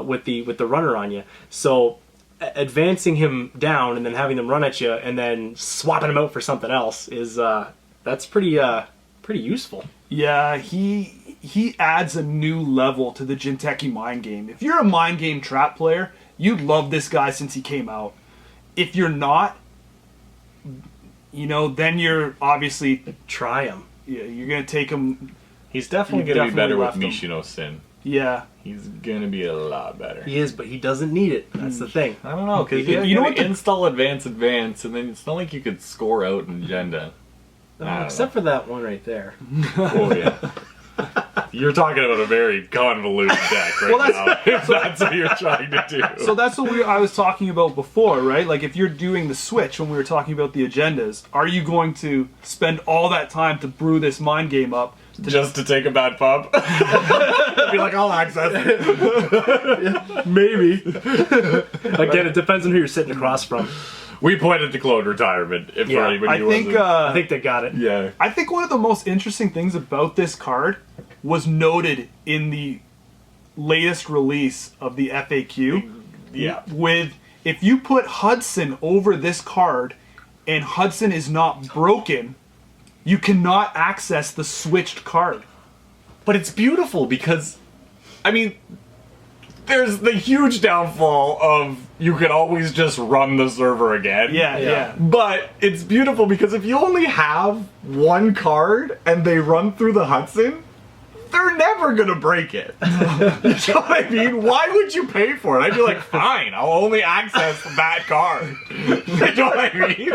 Speaker 2: with the runner on you. So advancing him down and then having them run at you and then swapping him out for something else is that's pretty useful.
Speaker 1: Yeah, he adds a new level to the Jinteki mind game. If you're a mind game trap player, you'd love this guy since he came out. If you're not, then you're obviously
Speaker 2: try him.
Speaker 1: Yeah, you're gonna take him.
Speaker 3: He's definitely gonna be better with Mishino Sin.
Speaker 1: Yeah,
Speaker 3: he's gonna be a lot better.
Speaker 2: He is, but he doesn't need it. That's the thing.
Speaker 3: I don't know, because you know what? Install advance, and then it's not like you could score out in Agenda.
Speaker 2: Except for that one right there.
Speaker 3: Oh yeah. You're talking about a very convoluted deck now. If that's what you're trying to do.
Speaker 1: So that's what I was talking about before, right? Like if you're doing the switch when we were talking about the agendas, are you going to spend all that time to brew this mind game up?
Speaker 3: Just to take a bad pub? Be like, I'll access it.
Speaker 2: Maybe. Again, it depends on who you're sitting across from.
Speaker 3: We pointed to Clone Retirement. If anybody
Speaker 2: I think they got it.
Speaker 3: Yeah.
Speaker 1: I think one of the most interesting things about this card was noted in the latest release of the FAQ.
Speaker 3: Yeah.
Speaker 1: With if you put Hudson over this card and Hudson is not broken, you cannot access the switched card.
Speaker 3: But it's beautiful because, I mean, there's the huge downfall of you can always just run the server again.
Speaker 1: Yeah.
Speaker 3: But it's beautiful because if you only have one card and they run through the Hudson, they're never gonna break it. You know what I mean? Why would you pay for it? I'd be like, fine, I'll only access that card. You know what I mean?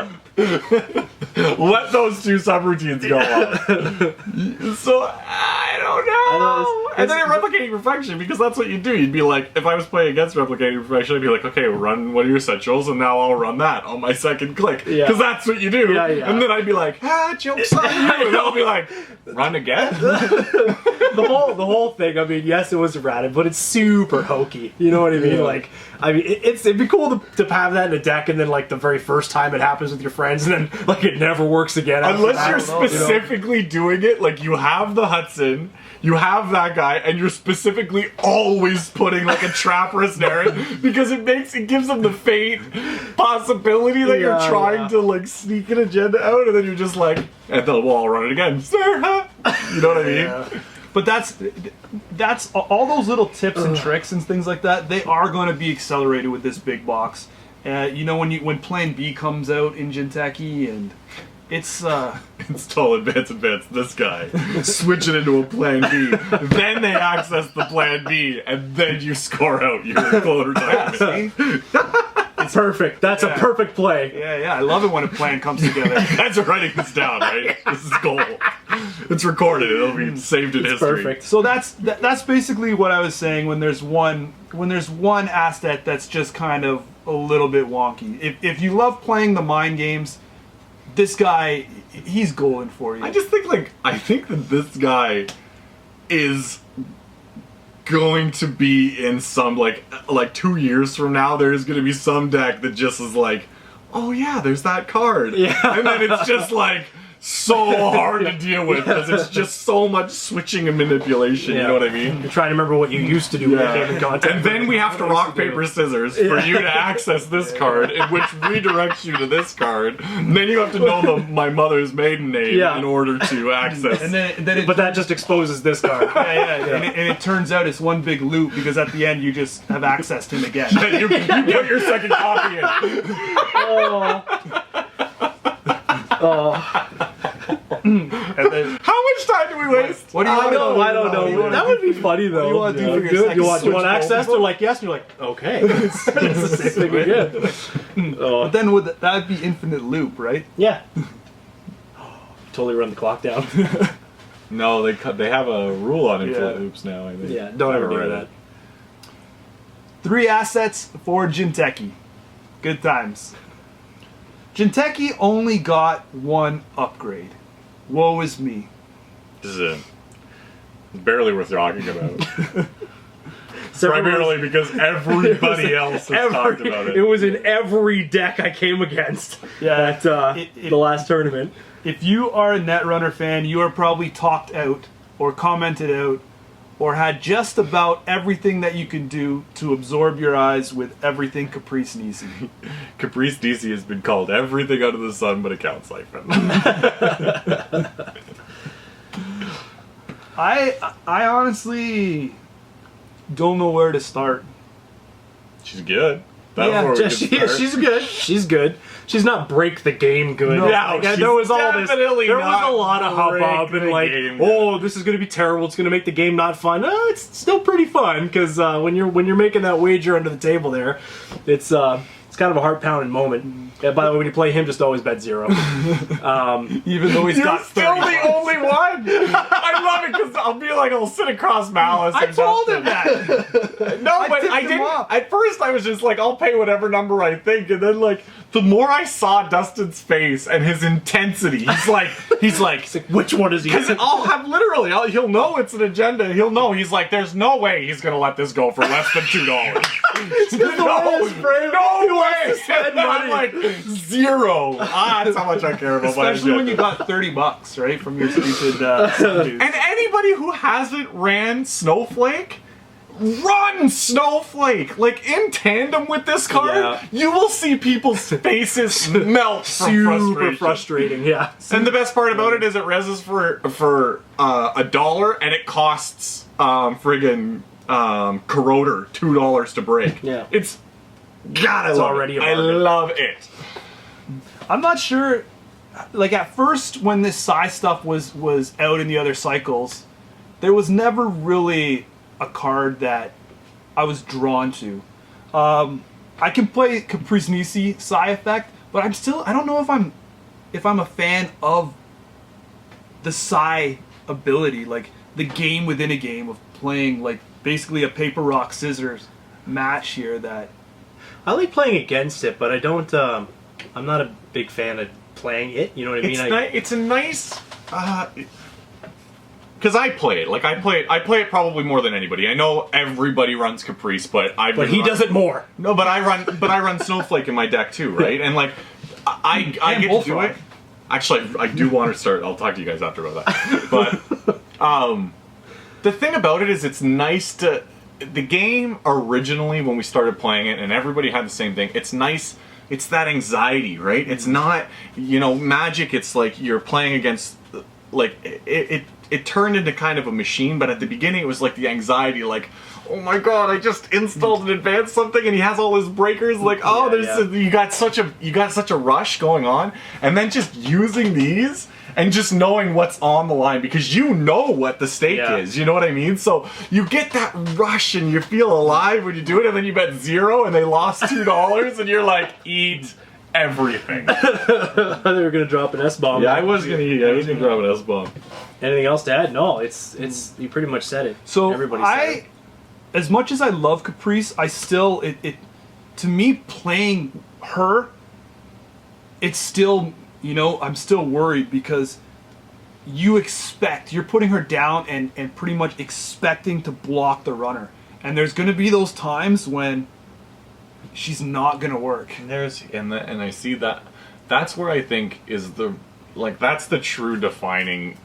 Speaker 3: Let those two subroutines go on. So, I don't know. And then replicating perfection, because that's what you do. You'd be like, if I was playing against replicating perfection, I'd be like, okay, run one of your essentials, and now I'll run that on my second click. Because that's what you do. And then I'd be like, joke's on you. And I'll be like, run again?
Speaker 2: The whole thing, I mean, yes, it was erratic, but it's super hokey. You know what I mean?
Speaker 3: Yeah.
Speaker 2: Like, I mean, it'd be cool to have that in a deck, and then like the very first time it happens with your friends, and then like it never works again.
Speaker 3: Unless you're specifically doing it, like you have the Hudson, you have that guy, and you're specifically always putting like a trap Resnaren because it gives them the faint possibility that you're trying to like sneak an agenda out, and then you're just like, and the wall run it again. You know what I mean?
Speaker 1: Yeah. But that's all those little tips and tricks and things like that. They are going to be accelerated with this big box. When Plan B comes out in Jinteki, and it's
Speaker 3: install advance this guy, switch it into a Plan B, then they access the Plan B, and then you score out your Clone Retirement.
Speaker 2: It's perfect. That's a perfect play.
Speaker 1: Yeah. I love it when a plan comes together.
Speaker 3: You guys are writing this down, right? This is gold. It's recorded. It'll be saved in history.
Speaker 2: Perfect.
Speaker 1: So that's basically what I was saying. When there's one asset that's just kind of a little bit wonky. If you love playing the mind games, this guy, he's golden for you.
Speaker 3: I think that this guy is going to be in some like 2 years from now. There's going to be some deck that just is like, oh yeah, there's that card, and then it's just like so hard to deal with because it's just so much switching and manipulation. You know what I mean?
Speaker 2: You're trying to remember what you used to do when you came in contact.
Speaker 3: And then we have to rock paper scissors for you to access this card, in which redirects you to this card. And then you have to know my mother's maiden name in order to access.
Speaker 2: But that just exposes this card.
Speaker 1: And it turns out it's one big loop because at the end you just have accessed him again.
Speaker 3: you put your second copy in. And then, how much time do we waste?
Speaker 1: What do you want to do?
Speaker 2: I don't know. That would be funny though.
Speaker 1: What do you want to do for your second
Speaker 2: You want
Speaker 1: switch
Speaker 2: access?
Speaker 1: home?
Speaker 2: They're like yes, and you're like okay. It's the same thing again.
Speaker 1: But then that'd be infinite loop, right?
Speaker 2: Yeah. Totally run the clock down.
Speaker 3: No, they have a rule on infinite loops now. I think.
Speaker 2: Yeah, don't ever do that.
Speaker 1: 3 assets for Jinteki. Good times. Jinteki only got 1 upgrade. Woe is me.
Speaker 3: This is barely worth talking about. Primarily because everybody else has talked about it.
Speaker 2: It was in every deck I came against at the last tournament.
Speaker 1: If you are a Netrunner fan, you are probably talked out or commented out or had just about everything that you can do to absorb your eyes with everything Caprice Nisei.
Speaker 3: Caprice Nisei has been called everything under the sun but a count siphon.
Speaker 1: I honestly don't know where to start.
Speaker 3: She's good. That's
Speaker 2: she's good. She's good. She's not break the game good.
Speaker 3: No,
Speaker 2: there was all this. There was
Speaker 3: not
Speaker 2: a lot of hubbub and like, oh, this is going to be terrible. It's going to make the game not fun. It's still pretty fun because when you're making that wager under the table there, it's kind of a heart pounding moment. Yeah, by the way, when you play him, just always bet 0.
Speaker 1: Even though he's got 30
Speaker 3: still the only one. I love it because I'll sit across Malice.
Speaker 1: I told him that.
Speaker 3: No, but I didn't. At first, I was just like, I'll pay whatever number I think, and then like the more I saw Dustin's face and his intensity, he's like,
Speaker 2: which one is he?
Speaker 3: Because I'll have he'll know it's an agenda. He'll know. He's like, there's no way he's gonna let this go for less than $2. No way. And I'm like 0. That's how much I care about.
Speaker 1: Especially when you got $30, right, from your stupid dudes.
Speaker 3: And anybody who hasn't ran Snowflake, run Snowflake! Like, in tandem with this card, you will see people's faces melt from
Speaker 2: super frustrating, yeah.
Speaker 3: And the best part about it is it reses for $1 and it costs friggin' Corroder $2 to break.
Speaker 2: Yeah.
Speaker 3: It's already I love it.
Speaker 1: I'm not sure. Like at first, when this size stuff was out in the other cycles, there was never really a card that I was drawn to. I can play Caprice Nisei Psy Effect, but I don't know if I'm a fan of the Psy ability, like the game within a game of playing like basically a paper rock scissors match here. That
Speaker 2: I like playing against it, but I don't. I'm not a big fan of playing it. You know what I mean?
Speaker 3: It's a nice. Because I play it. Like I play it probably more than anybody. I know everybody runs Caprice, but
Speaker 2: he does it more.
Speaker 3: No, but I run Snowflake in my deck too, right? And like I get to do it. Actually, I do want to start. I'll talk to you guys after about that. But the thing about it is, it's nice to. The game originally, when we started playing it, and everybody had the same thing. It's nice. It's that anxiety, right? It's not, Magic. It's like you're playing against, like it turned into kind of a machine. But at the beginning, it was like the anxiety, like, oh my god, I just installed and advanced something, and he has all his breakers. Like, you got such a rush going on, and then just using these. And just knowing what's on the line, because you know what the stake is, you know what I mean? So you get that rush and you feel alive when you do it, and then you bet 0 and they lost $2 and you're like, eat everything.
Speaker 2: They were gonna drop an S-bomb.
Speaker 3: Yeah, I was gonna drop an S-bomb.
Speaker 2: Anything else to add? No, it's you pretty much said it.
Speaker 1: So
Speaker 2: everybody said it.
Speaker 1: As much as I love Caprice, I still to me playing her, it's still. I'm still worried because you're putting her down and pretty much expecting to block the runner. And there's going to be those times when she's not going to work.
Speaker 3: And I see that. That's where I think is that's the true defining,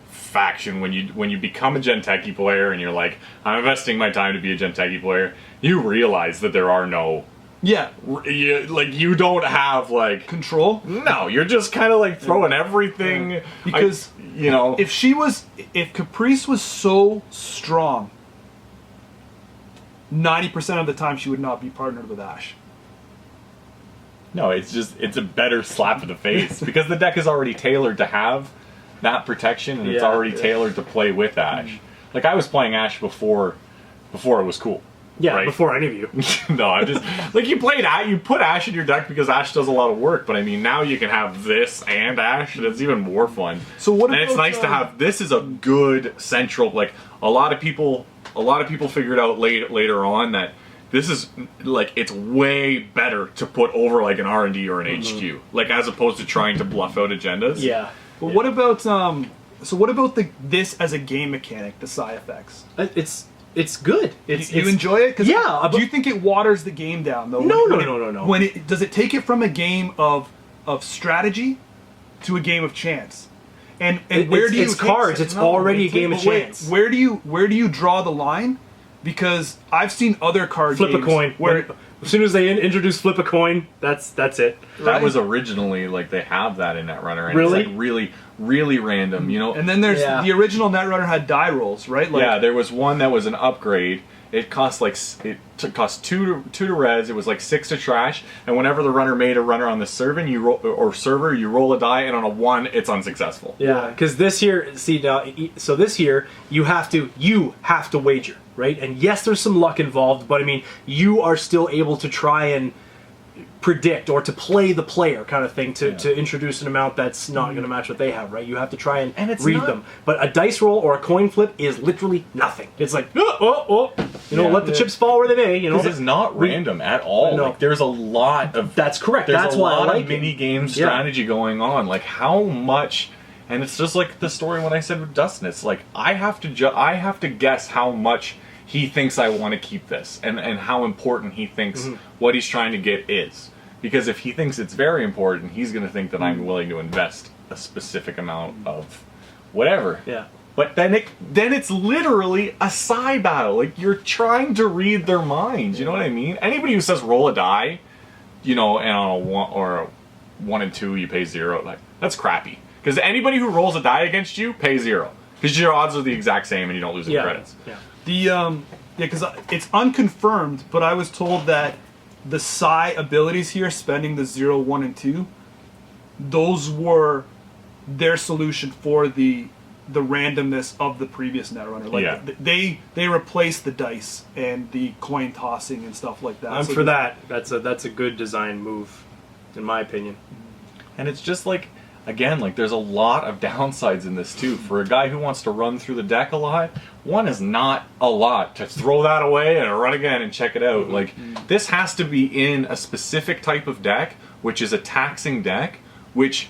Speaker 3: faction when you become a Jinteki player and you're like, I'm investing my time to be a Jinteki player. You realize that there are no.
Speaker 1: Yeah.
Speaker 3: You don't have,
Speaker 1: control?
Speaker 3: No, you're just kind of, throwing everything... Yeah.
Speaker 1: Because, if Caprice was so strong, 90% of the time she would not be partnered with Ash.
Speaker 3: No, it's a better slap in the face. Because the deck is already tailored to have that protection, and it's already tailored to play with Ash. I was playing Ash before it was cool.
Speaker 2: Yeah,
Speaker 3: right?
Speaker 2: Before any of you.
Speaker 3: No, I'm just you put Ash in your deck because Ash does a lot of work, but I mean now you can have this and Ash, and it's even more fun.
Speaker 1: So what?
Speaker 3: And it's nice to have. This is a good central. A lot of people figured out later on that this is it's way better to put over an R&D or an HQ, as opposed to trying to bluff out agendas.
Speaker 2: Yeah.
Speaker 1: But what about So what about this as a game mechanic, the Psy effects?
Speaker 2: It's good.
Speaker 1: You enjoy it? Do you think it waters the game down though?
Speaker 2: No.
Speaker 1: Does it take it from a game of strategy to a game of chance. And where do you
Speaker 2: it's cards? It's already a game of chance.
Speaker 1: Where do you draw the line? Because I've seen other card
Speaker 2: Flip
Speaker 1: games
Speaker 2: a coin.
Speaker 1: where
Speaker 2: As soon as they introduce flip a coin, that's it.
Speaker 3: That was originally like they have that in Netrunner, and
Speaker 2: Really?
Speaker 3: it's like really random, you know.
Speaker 1: and then there's
Speaker 2: Yeah.
Speaker 1: the original Netrunner had die rolls, right? Like,
Speaker 3: Yeah, there was one that was an upgrade. It cost like cost two to res. It was like 6 to trash. And whenever the runner made a runner on the server, you roll a die, and on a 1, it's unsuccessful.
Speaker 2: Yeah, because this year, so this year you have to wager, right? And yes, there's some luck involved, but I mean, you are still able to try and predict or to play the player kind of thing to introduce an amount that's not going to match what they have, right? You have to try and
Speaker 3: it's
Speaker 2: read
Speaker 3: not-
Speaker 2: them. But a dice roll or a coin flip is literally nothing. It's like, let the chips fall where they may,
Speaker 3: This is not random at all.
Speaker 2: No.
Speaker 3: Like, there's a lot of
Speaker 2: That's correct.
Speaker 3: There's
Speaker 2: That's
Speaker 3: a
Speaker 2: why I
Speaker 3: lot
Speaker 2: like
Speaker 3: of
Speaker 2: it.
Speaker 3: mini game
Speaker 2: Yeah.
Speaker 3: strategy going on. Like how much, and it's just like the story when I said with Dustin. It's like I have to guess how much he thinks I want to keep this, and how important he thinks what he's trying to get is. Because if he thinks it's very important, he's going to think that I'm willing to invest a specific amount of whatever.
Speaker 2: Yeah.
Speaker 3: But then it's literally a side battle. Like you're trying to read their minds. You know what I mean? Anybody who says roll a die, and on a 1 or a 1 and 2 you pay 0, like that's crappy. Because anybody who rolls a die against you pays 0. Because your odds are the exact same and you don't lose any credits.
Speaker 2: Yeah.
Speaker 1: because it's unconfirmed, but I was told that the Psy abilities here, spending the 0, 1, and 2, those were their solution for the randomness of the previous Netrunner. Like they replaced the dice and the coin tossing and stuff like that.
Speaker 2: I'm for that. That's a good design move, in my opinion.
Speaker 3: And it's just like, again, like there's a lot of downsides in this too. For a guy who wants to run through the deck a lot, 1 is not a lot. To throw that away and run again and check it out. Like this has to be in a specific type of deck, which is a taxing deck, which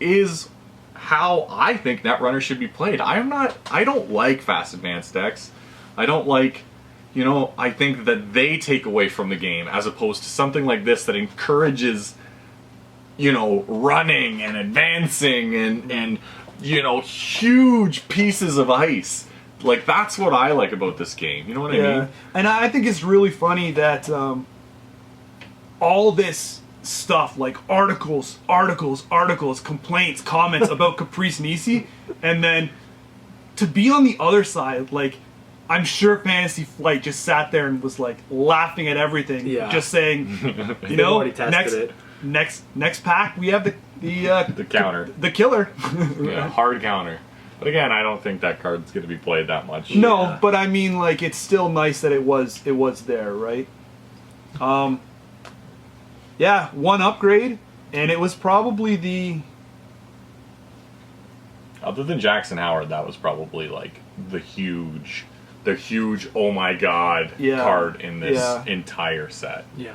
Speaker 3: is how I think Netrunner should be played. I don't like fast advanced decks. I don't like, I think that they take away from the game as opposed to something like this that encourages running and advancing and huge pieces of ice. Like, that's what I like about this game. You know what I mean?
Speaker 1: And I think it's really funny that all this stuff, like articles, complaints, comments about Caprice Nisei, and then to be on the other side, like, I'm sure Fantasy Flight just sat there and was like laughing at everything, just saying,
Speaker 2: already tested
Speaker 1: next pack we have the
Speaker 3: counter,
Speaker 1: the killer,
Speaker 3: hard counter. But again, I don't think that card's going to be played that much.
Speaker 1: No, but I mean, like, it's still nice that it was there, right? One upgrade, and it was probably the.
Speaker 3: Other than Jackson Howard, that was probably like the huge oh my god card in this entire set.
Speaker 2: Yeah.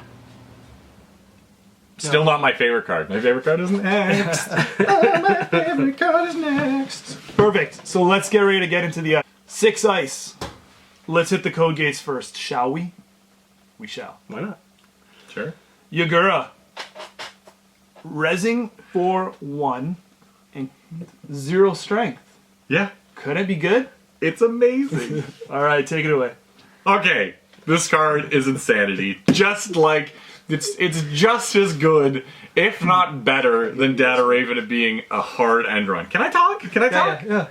Speaker 3: Still not my favorite card. My favorite card is next. My favorite card is next.
Speaker 1: Perfect. So let's get ready to get into the 6 ice. Let's hit the code gates first, shall we? We shall.
Speaker 2: Why not?
Speaker 3: Sure.
Speaker 1: Yagura. Rezzing for 1 and 0 strength.
Speaker 3: Yeah.
Speaker 1: Could it be good?
Speaker 3: It's amazing.
Speaker 1: All right, take it away.
Speaker 3: Okay, this card is insanity. Just like it's just as good, if not better, than Data Raven at being a hard end run. Can I talk? Can I talk?
Speaker 1: Yeah.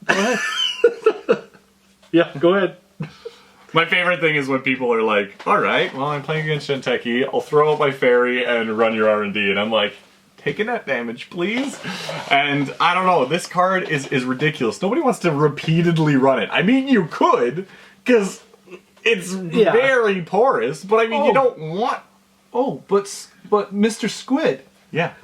Speaker 1: Go ahead.
Speaker 2: Yeah, go ahead.
Speaker 3: My favorite thing is when people are like, "All right, well, I'm playing against Jinteki. I'll throw out my fairy and run your R&D," and I'm like, take a net damage, please. And I don't know, this card is ridiculous. Nobody wants to repeatedly run it. I mean, you could, because it's very porous, but I mean, you don't want...
Speaker 1: Oh, but Mr. Squid,
Speaker 3: Yeah.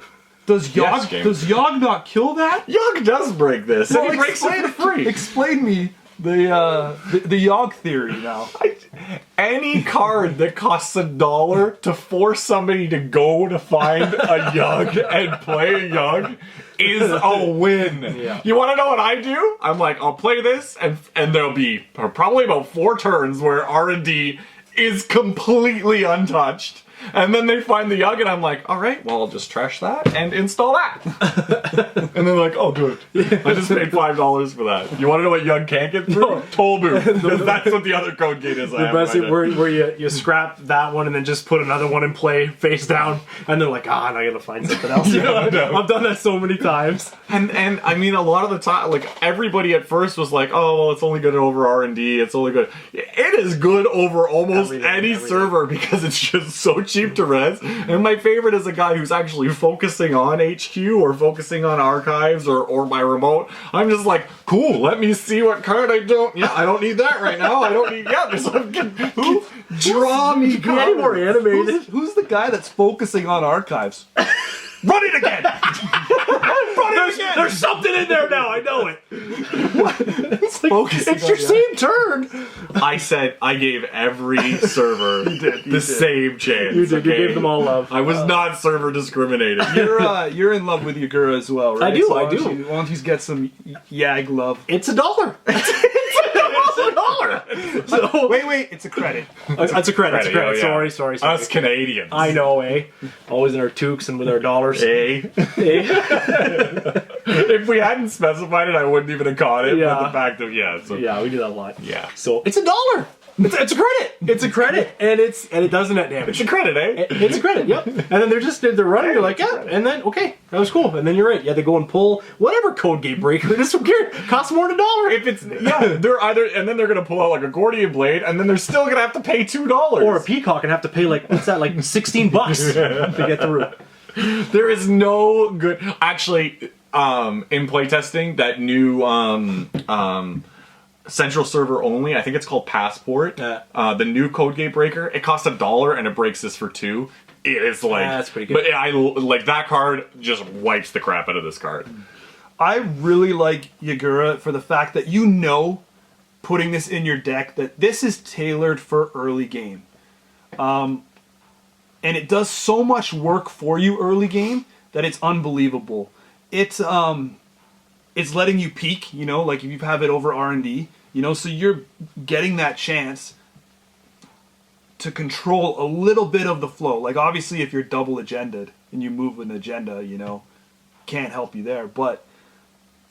Speaker 1: does Yogg not kill that?
Speaker 3: Yogg does break this, and he breaks it for free.
Speaker 1: Explain me the Yogg theory now.
Speaker 3: Any card that costs $1 to force somebody to go to find a Yogg and play a Yogg is a win.
Speaker 2: Yeah.
Speaker 3: You want to know what I do? I'm like, I'll play this, and there'll be probably about 4 turns where R&D is completely untouched. And then they find the Yug, and I'm like, all right, well, I'll just trash that and install that. And they're like, oh, good. I just paid $5 for that. You want to know what Yug can't get through?
Speaker 2: No.
Speaker 3: Toll booth. Because that's what the other code gate is.
Speaker 2: The best is where you scrap that one and then just put another one in play face down, and they're like, now I gotta find something else. I've done that so many times.
Speaker 3: And I mean, a lot of the time, like, everybody at first was like, oh, well, it's only good over R&D. It's only good. It is good over almost any server because it's just so cheap to res. And my favorite is a guy who's actually focusing on HQ or focusing on archives or my remote. I'm just like, cool, let me see what card I don't. Yeah, I don't need that right now. I don't need. Yeah, there's draw me
Speaker 2: Be any more animated.
Speaker 1: Who's the guy that's focusing on archives? Run it again!
Speaker 2: There's something in there now. I know it. It's like,
Speaker 1: Focusing
Speaker 2: it's your
Speaker 1: on
Speaker 2: same turn.
Speaker 3: I said I gave every server the same chance.
Speaker 2: You did. You gave them all love.
Speaker 3: I was not server discriminating.
Speaker 1: You're in love with Yagura as well, right?
Speaker 2: I do.
Speaker 1: So
Speaker 2: I
Speaker 1: why
Speaker 2: do.
Speaker 1: don't you get some Yag love?
Speaker 2: It's $1. It's $1. So,
Speaker 1: Wait, it's a credit.
Speaker 2: It's a credit. It's a credit.
Speaker 3: Oh, yeah.
Speaker 2: Sorry.
Speaker 3: Us Canadians.
Speaker 2: I know, eh? Always in our toques and with our dollars.
Speaker 3: Eh? If we hadn't specified it, I wouldn't even have caught it.
Speaker 2: Yeah.
Speaker 3: But the fact of so,
Speaker 2: Yeah, we do that a lot.
Speaker 3: yeah.
Speaker 2: So it's $1. It's a credit. It's a credit, and it does net damage.
Speaker 3: It's a credit, eh?
Speaker 2: It's a credit, yep. And then they're running. You're like, yeah, and then okay, that was cool. And then you're right. Yeah, they go and pull whatever code gate breaker. This don't care. Costs more than $1.
Speaker 3: If it's they're either and then they're gonna pull out like a Gordian blade, and then they're still gonna have to pay $2
Speaker 2: Or a peacock and have to pay like what's that, like $16 to get through.
Speaker 3: There is no good. Actually, in playtesting, that new central server only, I think it's called Passport. The new code gate breaker, it costs $1 and it breaks this for $2. It is like
Speaker 2: that's pretty good.
Speaker 3: But I like that card. Just wipes the crap out of this card.
Speaker 1: I really like Yagura for the fact that putting this in your deck, that this is tailored for early game. And it does so much work for you early game that it's unbelievable. It's letting you peek, like if you have it over R&D, so you're getting that chance to control a little bit of the flow. Like obviously if you're double agended and you move an agenda, can't help you there, but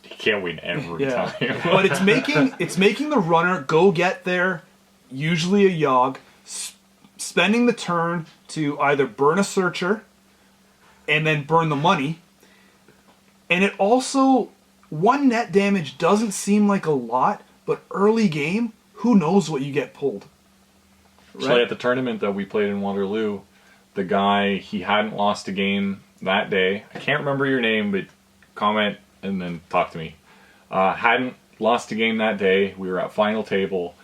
Speaker 3: You can't win every time.
Speaker 1: But it's making the runner go get there, usually a Yogg, spending the turn to either burn a searcher and then burn the money. And it also, 1 net damage doesn't seem like a lot, but early game, who knows what you get pulled.
Speaker 3: Right? So at the tournament that we played in Waterloo, the guy, he hadn't lost a game that day. I can't remember your name, but comment and then talk to me. Hadn't lost a game that day. We were at final table.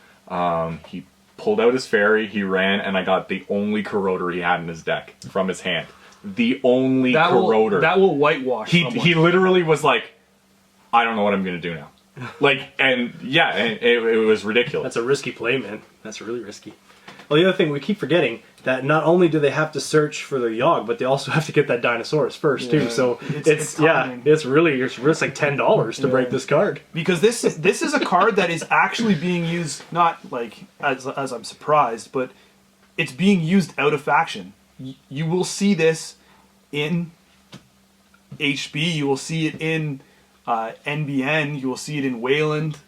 Speaker 3: He pulled out his fairy, he ran, and I got the only corroder he had in his deck from his hand. The only corroder.
Speaker 1: That will whitewash
Speaker 3: He literally was like, I don't know what I'm going to do now. It was ridiculous.
Speaker 2: That's a risky play, man. That's really risky. Well, the other thing, we keep forgetting that not only do they have to search for the Yogg, but they also have to get that Dinosaurus first, too. So it's like $10 to break this card.
Speaker 1: Because this is a card that is actually being used, not like as I'm surprised, but it's being used out of faction. You will see this in HB, you will see it in NBN, you will see it in Wayland.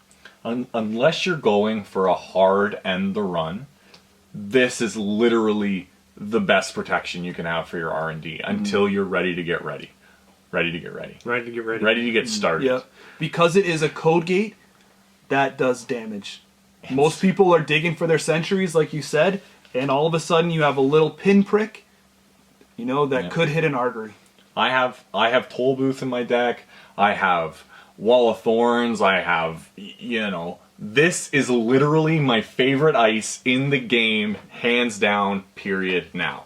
Speaker 3: Unless you're going for a hard end the run, this is literally the best protection you can have for your R&D until you're ready to get ready. Ready to get ready.
Speaker 2: Ready to get ready.
Speaker 3: Ready to get started.
Speaker 1: Yeah. Because it is a code gate, that does damage. Most people are digging for their sentries, like you said, and all of a sudden you have a little pinprick, that could hit an artery.
Speaker 3: I have Toll Booth in my deck. I have Wall of Thorns. I have, this is literally my favorite ice in the game, hands down, period, now.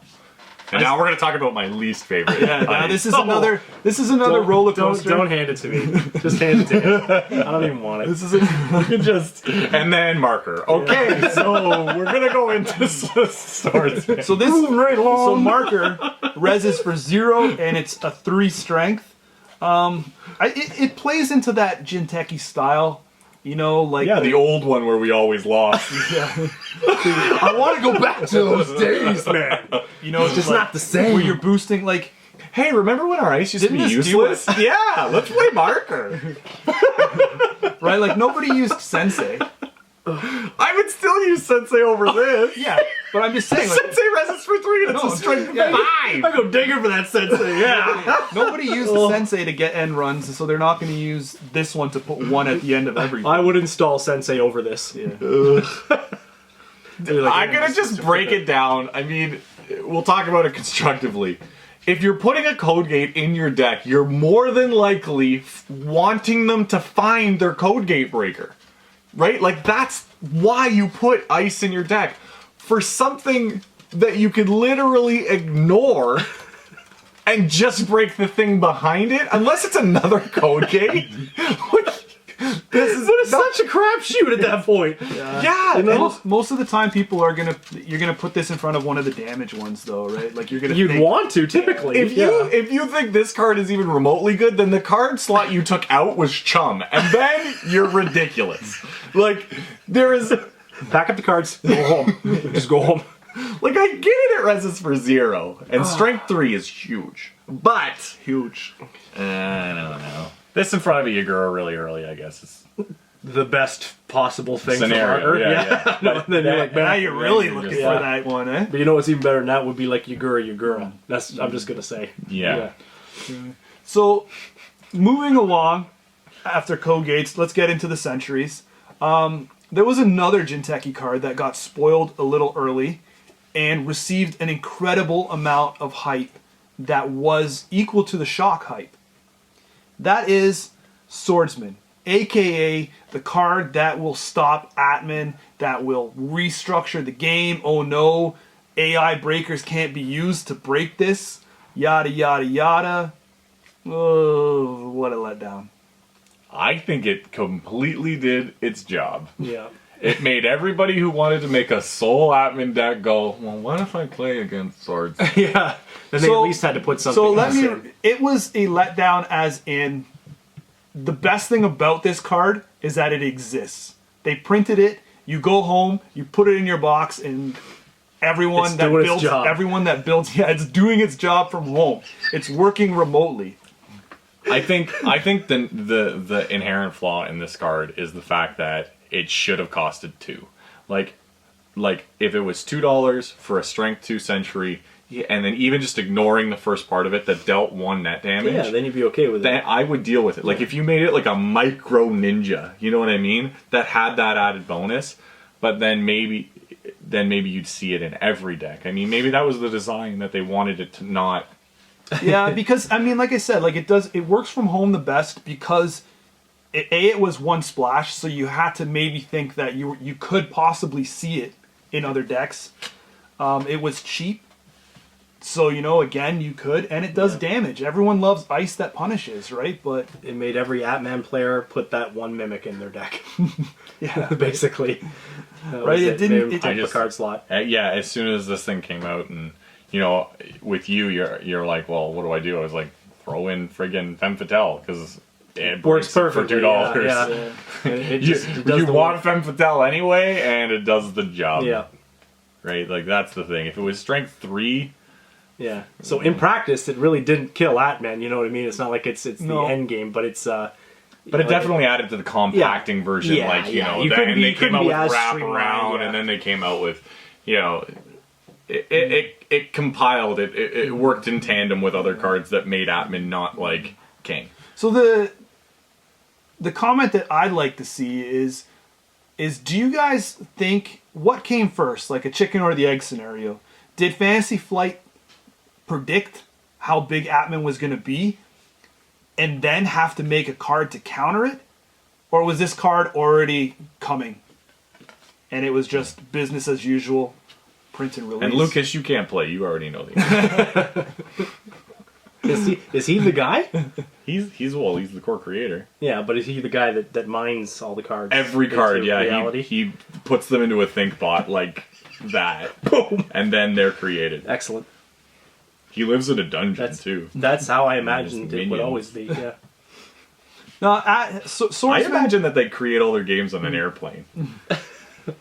Speaker 3: And now we're going to talk about my least favorite.
Speaker 1: Now this is another roller coaster.
Speaker 2: Don't hand it to me. Just hand it to me. I don't even want it.
Speaker 3: And then marker. Okay, so we're going to go into swords.
Speaker 1: So so marker reses for 0 and it's a 3 strength. It plays into that Jinteki style You know, like
Speaker 3: the old one where we always lost.
Speaker 2: I want to go back to those days, man.
Speaker 1: You know,
Speaker 2: It's just not the same.
Speaker 1: where you're boosting like.
Speaker 3: Hey, remember when our ice used to be
Speaker 1: Didn't this do
Speaker 3: useless? Yeah, let's play marker.
Speaker 1: Right, like nobody used Sensei.
Speaker 3: I would still use Sensei over this.
Speaker 1: Yeah, but I'm just saying, like,
Speaker 3: Sensei resists for 3 and it's a strength of 5.
Speaker 2: I go digger for that Sensei. Yeah.
Speaker 1: nobody used the Sensei to get end runs, so they're not going to use this one to put 1 at the end of everything.
Speaker 2: I would install Sensei over this.
Speaker 1: Yeah.
Speaker 3: I'm gonna just break it down. I mean, we'll talk about it constructively. If you're putting a code gate in your deck, you're more than likely wanting them to find their code gate breaker. Right? Like, that's why you put ice in your deck. For something that you could literally ignore and just break the thing behind it, unless it's another code gate.
Speaker 2: It's such a crapshoot at that point.
Speaker 3: Yeah,
Speaker 1: And most of the time, you're gonna put this in front of one of the damage ones, though, right? Like
Speaker 2: You'd want to typically.
Speaker 3: if you think this card is even remotely good, then the card slot you took out was chum, and then you're ridiculous. Like, there is,
Speaker 2: pack up the cards, go home. Just go home.
Speaker 3: like, I get it, it reses for 0, and strength 3 is huge, but
Speaker 1: huge.
Speaker 3: I don't know. This in front of a Yagura really early, I guess, is
Speaker 2: The best possible thing
Speaker 3: scenario.
Speaker 2: for marker.
Speaker 3: Yeah.
Speaker 2: No, then you're like,
Speaker 1: Now
Speaker 2: man,
Speaker 1: you're really
Speaker 3: you're
Speaker 1: looking
Speaker 3: just-
Speaker 1: for that one, eh?
Speaker 2: but you know what's even better than that would be like Yagura. That's I'm just gonna say.
Speaker 3: Yeah.
Speaker 1: So, moving along after code gates, let's get into the centuries. There was another Jinteki card that got spoiled a little early and received an incredible amount of hype that was equal to the shock hype. That is Swordsman, aka the card that will stop Atman, that will restructure the game. Oh no, AI breakers can't be used to break this. Yada yada yada. Oh, what a letdown.
Speaker 3: I think it completely did its job.
Speaker 2: Yeah.
Speaker 3: It made everybody who wanted to make a soul admin deck go, well, what if I play against swords?
Speaker 2: Yeah. Then they at least had to put something.
Speaker 1: So let
Speaker 2: else
Speaker 1: me.
Speaker 2: in.
Speaker 1: It was a letdown, as in the best thing about this card is that it exists. They printed it. You go home, you put it in your box, and everyone
Speaker 2: It's
Speaker 1: that
Speaker 2: doing its
Speaker 1: builds,
Speaker 2: job.
Speaker 1: yeah, it's doing its job from home. It's working remotely.
Speaker 3: I think the inherent flaw in this card is the fact that it should have costed 2. Like if it was $2 for a strength 2 century, and then even just ignoring the first part of it that dealt 1 net damage,
Speaker 2: Yeah, then you'd be okay with it.
Speaker 3: then I would deal with it. Like if you made it like a micro ninja, you know what I mean? That had that added bonus, but then maybe you'd see it in every deck. I mean, maybe that was the design that they wanted it to not.
Speaker 1: Yeah, because I mean, like I said, like it works from home the best because it was 1 splash, so you had to maybe think that you could possibly see it in other decks. It was cheap, so again you could, and it does damage. Everyone loves ice that punishes, right? But
Speaker 2: It made every Atman player put that 1 mimic in their deck.
Speaker 1: yeah,
Speaker 2: Basically. That
Speaker 1: Right,
Speaker 2: was
Speaker 1: it didn't-
Speaker 2: They
Speaker 1: it-
Speaker 2: took
Speaker 3: I just-
Speaker 2: the card slot.
Speaker 3: Yeah, as soon as this thing came out, and with you're like, well, what do I do? I was like, throw in friggin' Femme Fatale because it
Speaker 2: Works
Speaker 3: breaks
Speaker 2: perfectly.
Speaker 3: for $2.
Speaker 2: Yeah. It
Speaker 3: You,
Speaker 2: just it does
Speaker 3: you
Speaker 2: the
Speaker 3: want
Speaker 2: work.
Speaker 3: Femme Fatale anyway, and it does the job.
Speaker 2: Yeah.
Speaker 3: Right? Like, that's the thing. If it was strength 3,
Speaker 2: Yeah. So in practice, it really didn't kill Atman. You know what I mean? It's not like it's
Speaker 1: No.
Speaker 2: the end game, but it's.
Speaker 3: but it definitely added to the compacting version.
Speaker 2: Yeah,
Speaker 3: like,
Speaker 2: yeah.
Speaker 3: and
Speaker 2: You couldn't
Speaker 3: they
Speaker 2: be-
Speaker 3: came
Speaker 2: couldn't
Speaker 3: out
Speaker 2: be
Speaker 3: with
Speaker 2: as
Speaker 3: wrap
Speaker 2: streamlined,
Speaker 3: around,
Speaker 2: yeah.
Speaker 3: and then they came out with, it compiled. It worked in tandem with other cards that made Atman not like king.
Speaker 1: So the comment that I'd like to see is do you guys think what came first, like a chicken or the egg scenario? Did Fantasy Flight predict how big Atman was going to be and then have to make a card to counter it? Or was this card already coming and it was just business as usual, print and release?
Speaker 3: And Lucas, you can't play. You already know the answer.
Speaker 2: Is he the guy?
Speaker 3: he's the core creator.
Speaker 2: Yeah, but is he the guy that mines all the cards?
Speaker 3: Every card,
Speaker 2: into
Speaker 3: yeah.
Speaker 2: reality?
Speaker 3: He puts them into a think bot like that, and then they're created.
Speaker 2: Excellent.
Speaker 3: He lives in a dungeon
Speaker 2: That's
Speaker 3: too.
Speaker 2: That's how I imagined it would
Speaker 3: minions.
Speaker 2: always be. Yeah.
Speaker 1: No,
Speaker 3: I
Speaker 1: Swordsman.
Speaker 3: imagine that they create all their games on an airplane.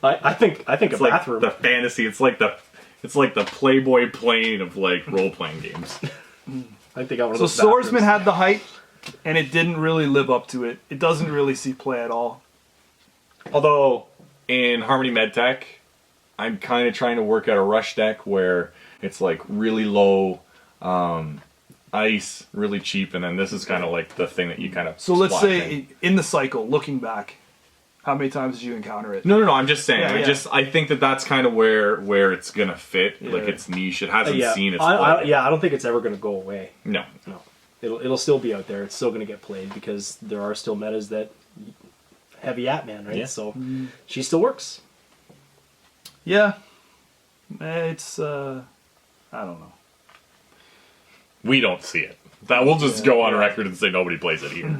Speaker 2: I think
Speaker 3: It's
Speaker 2: a
Speaker 3: like
Speaker 2: bathroom.
Speaker 3: the fantasy. It's like the Playboy plane of like role playing games.
Speaker 2: I think they got one of
Speaker 1: So
Speaker 2: those.
Speaker 1: Swordsman
Speaker 2: bathrooms.
Speaker 1: had the hype, and it didn't really live up to it. It doesn't really see play at all.
Speaker 3: Although in Harmony Medtech, I'm kind of trying to work out a rush deck where it's like really low ice, really cheap, and then this is kind of like the thing that you kind of.
Speaker 1: So let's
Speaker 3: splash
Speaker 1: say in the cycle, looking back, how many times did you encounter it?
Speaker 3: No. I'm just saying.
Speaker 1: Yeah,
Speaker 3: I think that's kind of where it's gonna fit. Like its niche. It hasn't seen its.
Speaker 2: I don't think it's ever going to go away.
Speaker 3: No.
Speaker 2: It'll still be out there. It's still going to get played because there are still metas that heavy Atman, right?
Speaker 3: Yeah.
Speaker 2: So she still works.
Speaker 1: Yeah, it's I don't know.
Speaker 3: We don't see it. That we'll just go on record and say nobody plays it here.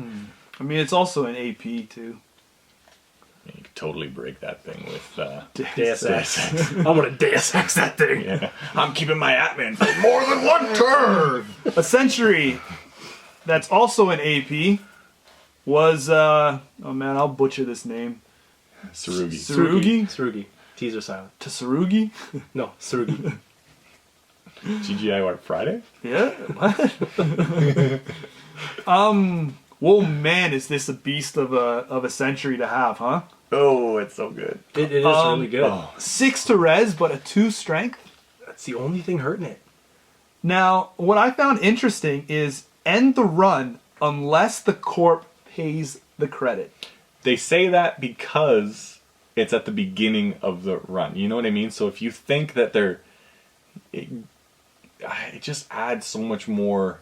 Speaker 1: I mean, it's also an AP too.
Speaker 3: You could totally break that thing with
Speaker 2: Deus Ex. I'm going to Deus Ex that thing.
Speaker 3: Yeah. I'm keeping my Atman for more than one turn.
Speaker 1: A century that's also an AP was oh man, I'll butcher this name.
Speaker 3: Tsurugi.
Speaker 2: Tsurugi. Teaser silent.
Speaker 1: Tsurugi?
Speaker 2: No, Tsurugi.
Speaker 3: GGI what, Friday?
Speaker 1: Yeah. What? Well, man, is this a beast of a century to have, huh?
Speaker 3: Oh, it's so good.
Speaker 2: It is really good.
Speaker 1: 6 to res, but a 2 strength.
Speaker 2: That's the only thing hurting it.
Speaker 1: Now, what I found interesting is end the run unless the corp pays the credit.
Speaker 3: They say that because it's at the beginning of the run. You know what I mean? So if you think that it just adds so much more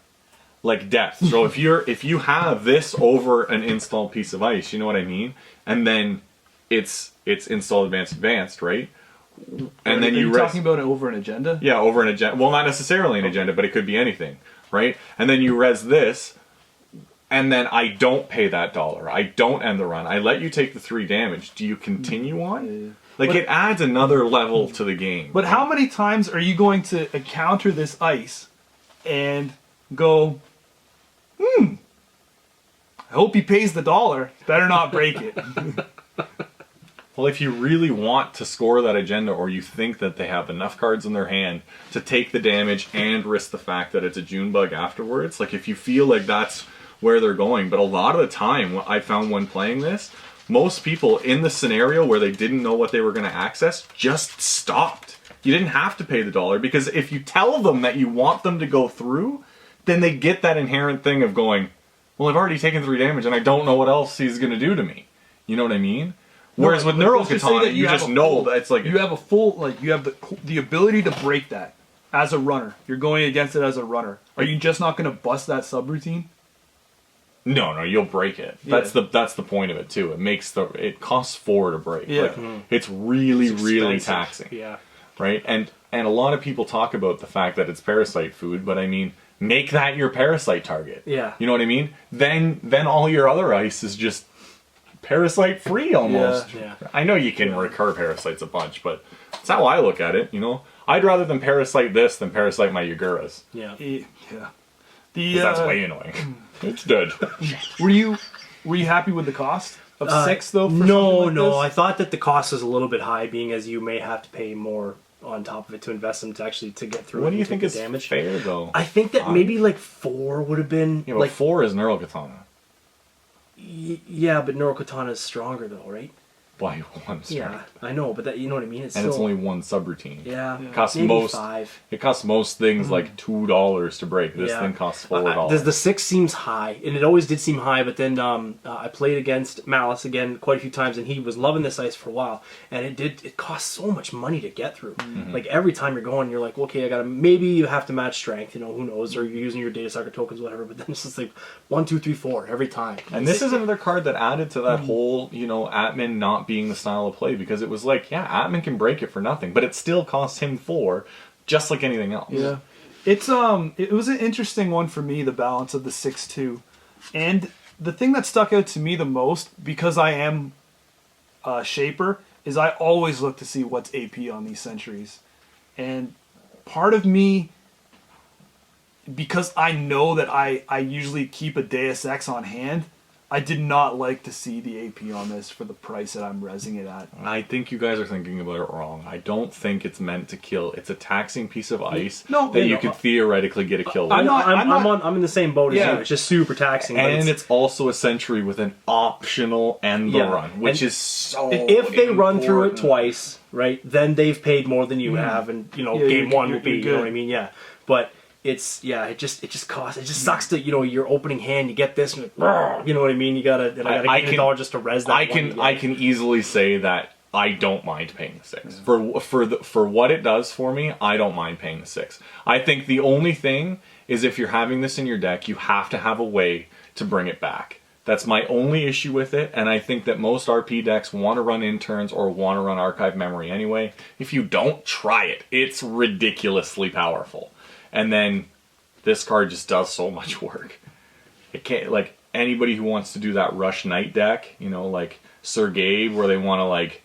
Speaker 3: like depth. So if you have this over an installed piece of ice, you know what I mean? And then it's installed advanced, right? And then
Speaker 1: you're talking about it over an agenda?
Speaker 3: Yeah, over an agenda. Well, not necessarily an agenda, but it could be anything, right? And then you res this, and then I don't pay that $1. I don't end the run. I let you take the 3 damage. Do you continue on? Like, it adds another level to the game.
Speaker 1: But how many times are you going to encounter this ice and go, I hope he pays the $1. Better not break it.
Speaker 3: Well, if you really want to score that agenda, or you think that they have enough cards in their hand to take the damage and risk the fact that it's a June bug afterwards, like if you feel like that's where they're going. But a lot of the time, what I found when playing this, most people in the scenario where they didn't know what they were going to access just stopped. You didn't have to pay the $1, because if you tell them that you want them to go through, then they get that inherent thing of going, well, I've already taken 3 damage and I don't know what else he's going to do to me. You know what I mean? Whereas with Neural Katana, you just know that it's like...
Speaker 1: You have a full, like, you have the ability to break that as a runner. You're going against it as a runner. Are you just not going to bust that subroutine?
Speaker 3: No, you'll break it.
Speaker 1: Yeah.
Speaker 3: That's the point of it too. It costs 4 to break.
Speaker 1: Yeah.
Speaker 3: Like, it's really taxing.
Speaker 2: Yeah.
Speaker 3: Right? And a lot of people talk about the fact that it's parasite food, but I mean, make that your parasite target.
Speaker 2: Yeah.
Speaker 3: You know what I mean? Then all your other ice is just parasite free almost.
Speaker 2: Yeah.
Speaker 3: I know you can recur parasites a bunch, but that's how I look at it, you know? I'd rather than parasite this than parasite my Yuguras.
Speaker 2: Yeah.
Speaker 1: Yeah.
Speaker 3: 'Cause that's way annoying. It's dead.
Speaker 1: Were you happy with the cost of 6 though? For something like
Speaker 2: No.
Speaker 1: this?
Speaker 2: I thought that the cost was a little bit high, being as you may have to pay more on top of it to invest them to actually to get through.
Speaker 3: What
Speaker 2: it
Speaker 3: do you
Speaker 2: and
Speaker 3: think
Speaker 2: take
Speaker 3: is
Speaker 2: the damage?
Speaker 3: fair though?
Speaker 2: I think that maybe like 4 would have been
Speaker 3: Yeah, but
Speaker 2: like
Speaker 3: 4 is Neural Katana.
Speaker 2: Yeah, but Neural Katana is stronger though, right?
Speaker 3: By 1 strength.
Speaker 2: Yeah, I know, but that you know what I mean. It's
Speaker 3: And
Speaker 2: still,
Speaker 3: it's only 1 subroutine.
Speaker 2: yeah,
Speaker 3: It costs
Speaker 2: maybe
Speaker 3: most
Speaker 2: 5.
Speaker 3: It costs most things like $2 to break. This
Speaker 2: Yeah.
Speaker 3: thing costs $4.
Speaker 2: The 6 seems high, and it always did seem high. But then I played against Malice again quite a few times, and he was loving this ice for a while. And it costs so much money to get through. Like every time you're going, you're like, okay, I gotta. Maybe you have to match strength. You know, who knows? Or you're using your data sucker tokens, whatever. But then it's just like 1, 2, 3, 4 every time.
Speaker 3: And this is another card that added to that whole, Atman not being the style of play, because it was like, yeah, Atman can break it for nothing, but it still costs him 4, just like anything else.
Speaker 1: Yeah, it's it was an interesting one for me, the balance of the 6-2, and the thing that stuck out to me the most, because I am a shaper, is I always look to see what's AP on these centuries, and part of me, because I know that I usually keep a Deus Ex on hand, I did not like to see the AP on this for the price that I'm resing it at.
Speaker 3: I think you guys are thinking about it wrong. I don't think it's meant to kill. It's a taxing piece of ice that you could theoretically get a kill with.
Speaker 2: I'm in the same boat as you. It's just super taxing.
Speaker 3: And it's also a Century with an optional end the run, which is so
Speaker 2: if they run through it twice, right, then they've paid more than you have, and game one will be, you know what I mean? Yeah. But it just costs. It just sucks that your opening hand, you get this, and you know what I mean. I gotta give $1 just to res that.
Speaker 3: I can easily say that I don't mind paying the $6 for what it does for me. I don't mind paying the $6. I think the only thing is if you're having this in your deck, you have to have a way to bring it back. That's my only issue with it, and I think that most RP decks want to run interns or want to run archive memory anyway. If you don't, try it. It's ridiculously powerful. And then this card just does so much work. It can't, like, anybody who wants to do that Rush Knight deck, like Sir Gabe, where they want to, like,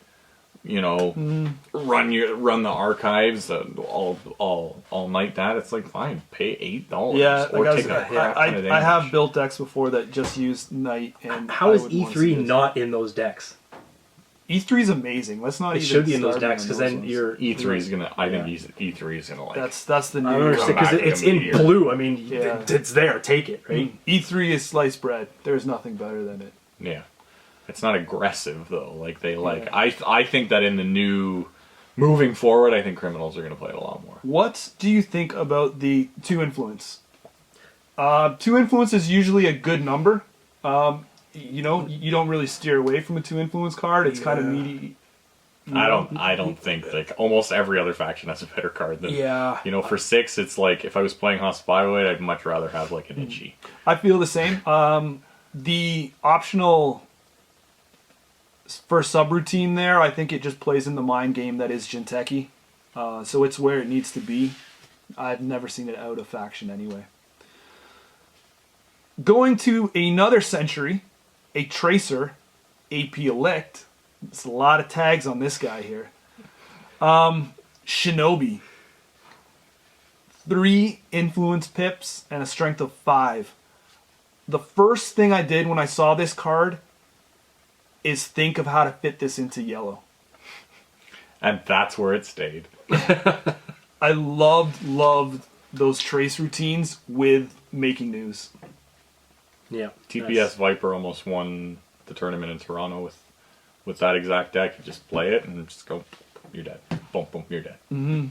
Speaker 3: run the archives all night. That it's like, fine, pay $8.
Speaker 1: Yeah,
Speaker 3: or take
Speaker 1: I have built decks before that just use Knight. And
Speaker 2: how is E3 not in those decks?
Speaker 1: E3 is amazing. Let's not.
Speaker 2: It should be in those decks because then
Speaker 3: E3 is gonna. I think E3 is gonna like.
Speaker 1: That's the new.
Speaker 2: I don't understand because it's in blue. I mean, it's there. Take it, right?
Speaker 1: E3 is sliced bread. There's nothing better than it.
Speaker 3: Yeah, it's not aggressive though. Like they like. I think that in the new, moving forward, I think criminals are gonna play it a lot more.
Speaker 1: What do you think about the 2 influence? 2 influence is usually a good number. You don't really steer away from a 2 influence card. It's kind of meaty.
Speaker 3: I don't think like almost every other faction has a better card than for 6. It's like if I was playing Hospitaloid, I'd much rather have like an Itchy.
Speaker 1: I feel the same. The optional for subroutine there, I think it just plays in the mind game that is Jinteki. So it's where it needs to be. I've never seen it out of faction anyway. Going to another Century. A Tracer, AP Elect. There's a lot of tags on this guy here. Shinobi. 3 influence pips and a strength of 5. The first thing I did when I saw this card is think of how to fit this into yellow.
Speaker 3: And that's where it stayed.
Speaker 1: I loved those trace routines with making news.
Speaker 2: Yeah,
Speaker 3: TPS Viper almost won the tournament in Toronto with that exact deck. You just play it and just go, you're dead. Boom, boom, you're dead.
Speaker 1: Mm-hmm.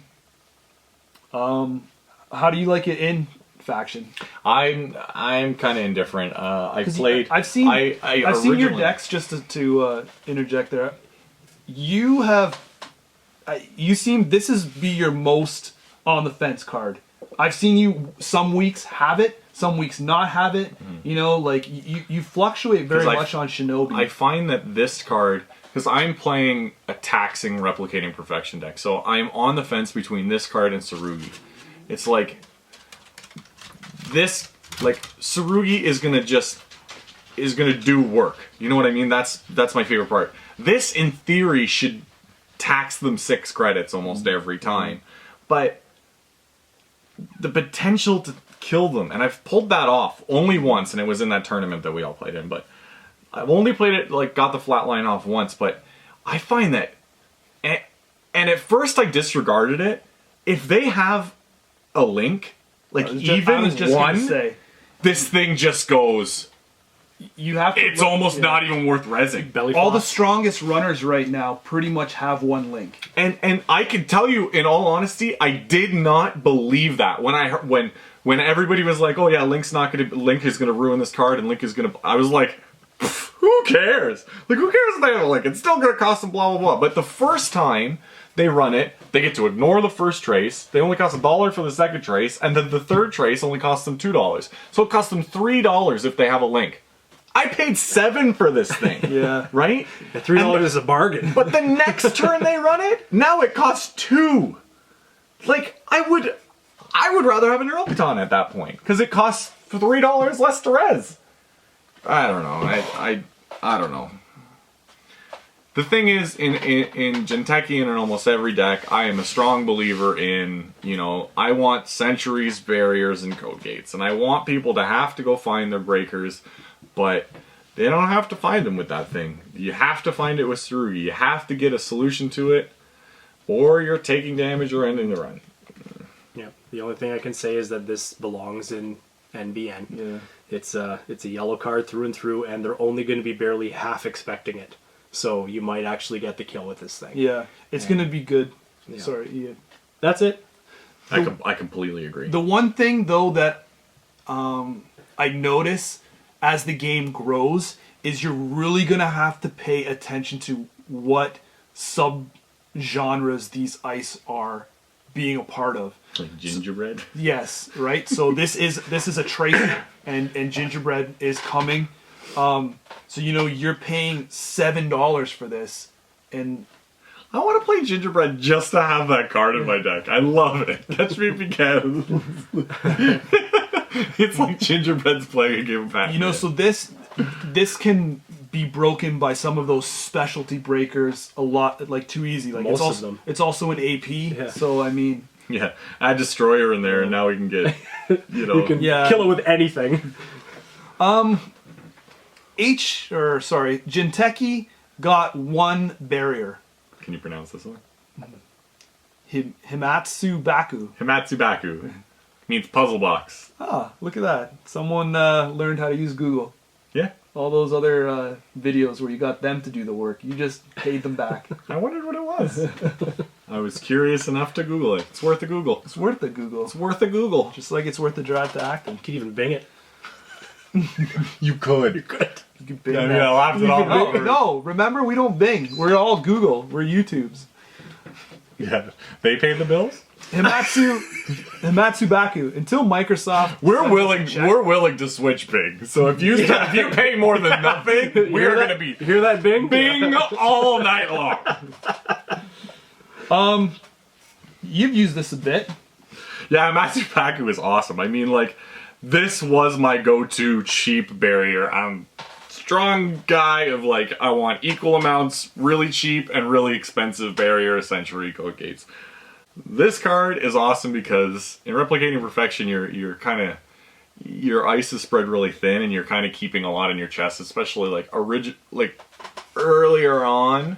Speaker 1: How do you like it in faction?
Speaker 3: I'm kind of indifferent. I've seen
Speaker 1: your decks, just to interject there. You seem this is be your most on the fence card. I've seen you some weeks have it, some weeks not have it. Mm-hmm. You fluctuate very much on Shinobi.
Speaker 3: I find that this card, because I'm playing a taxing replicating perfection deck, so I'm on the fence between this card and Tsurugi. It's like this, like Tsurugi is gonna do work. You know what I mean? That's my favorite part. This, in theory, should tax them 6 credits almost every time, but the potential to kill them, and I've pulled that off only once, and it was in that tournament that we all played in, but I've only played it, like, got the flat line off once, but I find that, and at first I disregarded it, if they have a link, like this thing just goes,
Speaker 1: you have to
Speaker 3: it's almost not even worth rezzing.
Speaker 1: All the strongest runners right now pretty much have 1 link.
Speaker 3: And I can tell you, in all honesty, I did not believe that when I heard, when everybody was like, "Oh yeah, Link is gonna ruin this card, and Link is gonna," I was like, "Who cares? Like, who cares if they have a link? It's still gonna cost them blah blah blah." But the first time they run it, they get to ignore the first trace. They only cost $1 for the second trace, and then the third trace only costs them $2. So it costs them $3 if they have a link. I paid $7 for this thing.
Speaker 1: Yeah.
Speaker 3: Right?
Speaker 2: $3 is a bargain.
Speaker 3: But the next turn they run it, now it costs $2. Like, I would rather have a Neuropiton at that point, because it costs $3 less to res. I don't know. I don't know. The thing is, in Jinteki and in almost every deck, I am a strong believer in, I want Centuries, Barriers, and Code Gates. And I want people to have to go find their breakers. But they don't have to find them with that thing. You have to find it with Saru. You have to get a solution to it, or you're taking damage or ending the run.
Speaker 2: Yeah. The only thing I can say is that this belongs in NBN.
Speaker 1: Yeah.
Speaker 2: It's a yellow card through and through, and they're only going to be barely half expecting it. So you might actually get the kill with this thing.
Speaker 1: Yeah, it's going to be good.
Speaker 2: Yeah.
Speaker 1: Sorry, Ian.
Speaker 2: That's it.
Speaker 3: I completely agree.
Speaker 1: The one thing, though, that I notice as the game grows is you're really going to have to pay attention to what sub-genres these ice are being a part of.
Speaker 3: Like gingerbread?
Speaker 1: Yes, right? So this is a tracer, and gingerbread is coming. So, you're paying $7 for this, and...
Speaker 3: I want to play gingerbread just to have that card in my deck. I love it. Catch me if you can. It's like gingerbread's playing a game of Pac-Man.
Speaker 1: So this can be broken by some of those specialty breakers a lot, like too easy. Like
Speaker 2: Most of them.
Speaker 1: It's also an AP, so I mean...
Speaker 3: Yeah, add Destroyer in there, and now we can get,
Speaker 2: You can kill it with anything.
Speaker 1: Jinteki got one barrier.
Speaker 3: Can you pronounce this one?
Speaker 1: Himatsu Baku.
Speaker 3: Himatsu Baku. Means puzzle box.
Speaker 1: Ah, look at that. Someone learned how to use Google.
Speaker 3: Yeah.
Speaker 1: All those other videos where you got them to do the work, you just paid them back.
Speaker 3: I wondered what it was. I was curious enough to Google it. It's worth a Google.
Speaker 1: It's worth the Google.
Speaker 3: It's worth a Google.
Speaker 1: Just like it's worth the drive to Acton.
Speaker 2: You could even Bing it.
Speaker 3: You could.
Speaker 2: You could.
Speaker 1: You can Bing
Speaker 3: I mean,
Speaker 1: that.
Speaker 3: I laughed it all over.
Speaker 1: No, remember, we don't Bing. We're all Google. We're YouTubes.
Speaker 3: Yeah. They paid the bills?
Speaker 1: Himatsu Baku. Until Microsoft...
Speaker 3: We're willing to switch Bing. So if you pay more than nothing, we're going to be
Speaker 2: You hear that, Bing?
Speaker 3: Bing all night long.
Speaker 1: You've used this a bit.
Speaker 3: Yeah, Himatsu Baku is awesome. I mean, like, this was my go-to cheap barrier. I'm a strong guy of, like, I want equal amounts, really cheap and really expensive barrier Century Code Gates. This card is awesome because in Replicating Perfection, your ice is spread really thin, and you're kind of keeping a lot in your chest, especially like earlier on.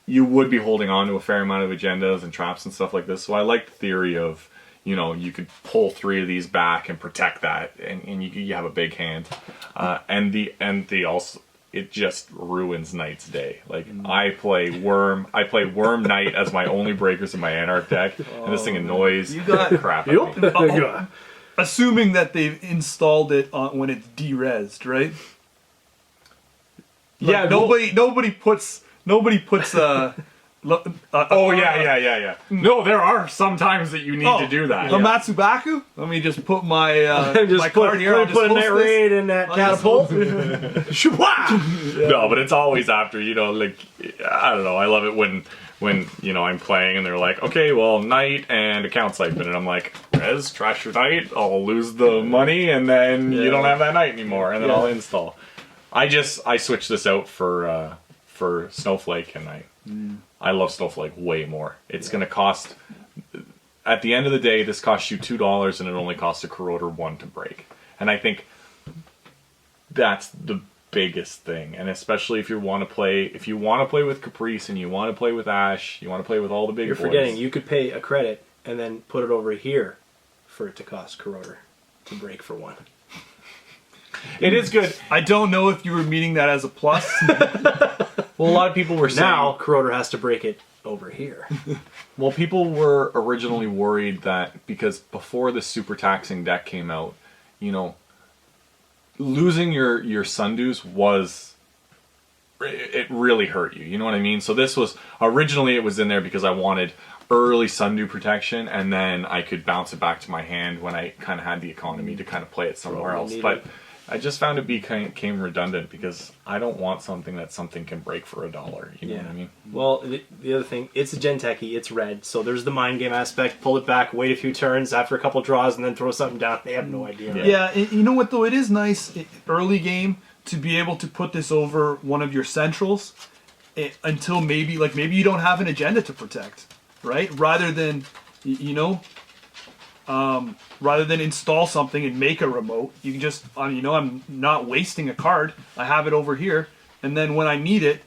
Speaker 3: You would be holding on to a fair amount of agendas and traps and stuff like this. So I like the theory of, you could pull 3 of these back and protect that, and you have a big hand. It just ruins Knight's day. Like, I play Worm Knight as my only breakers in my Anarch deck, and this thing annoys the crap out of me.
Speaker 1: Assuming that they've installed it when it's de-resed, right? Like,
Speaker 3: Yeah,
Speaker 1: nobody puts
Speaker 3: yeah. No, there are some times that you need to do that.
Speaker 1: Himatsu Baku? Let me just put my my card here. I'll just
Speaker 2: put a
Speaker 1: host
Speaker 2: Night
Speaker 1: this.
Speaker 2: Raid in that catapult.
Speaker 3: No, but it's always after, like, I don't know, I love it when I'm playing and they're like, okay, well, Knight and account siphon, and I'm like, Rez, trash your Knight, I'll lose the money, and then you don't have that Knight anymore, and then I'll install. I switched this out for Snowflake, and I love Snowflake way more. It's going to cost, at the end of the day, this costs you $2, and it only costs a Corroder 1 to break. And I think that's the biggest thing. And especially if you want to play with Caprice, and you want to play with Ash, you want to play with all the big boys.
Speaker 2: You're forgetting, you could pay a credit and then put it over here for it to cost Corroder to break for 1.
Speaker 3: It is good.
Speaker 1: I don't know if you were meaning that as a plus.
Speaker 3: Well, a lot of people were saying...
Speaker 2: Now, Corroder has to break it over here.
Speaker 3: Well, people were originally worried that because before the super taxing deck came out, losing your Sundus it really hurt you. You know what I mean? So this was, originally it was in there because I wanted early Sundew protection, and then I could bounce it back to my hand when I kind of had the economy to kind of play it somewhere else. But I just found it became redundant because I don't want something that something can break for $1. You know what I mean?
Speaker 2: Well, the other thing, it's a Jinteki, it's red, so there's the mind game aspect. Pull it back, wait a few turns after a couple draws, and then throw something down. They have no idea.
Speaker 1: Yeah, you know what though? It is nice early game to be able to put this over one of your centrals until maybe you don't have an agenda to protect, right? Rather than rather than install something and make a remote, you can just, I'm not wasting a card. I have it over here, and then when I need it,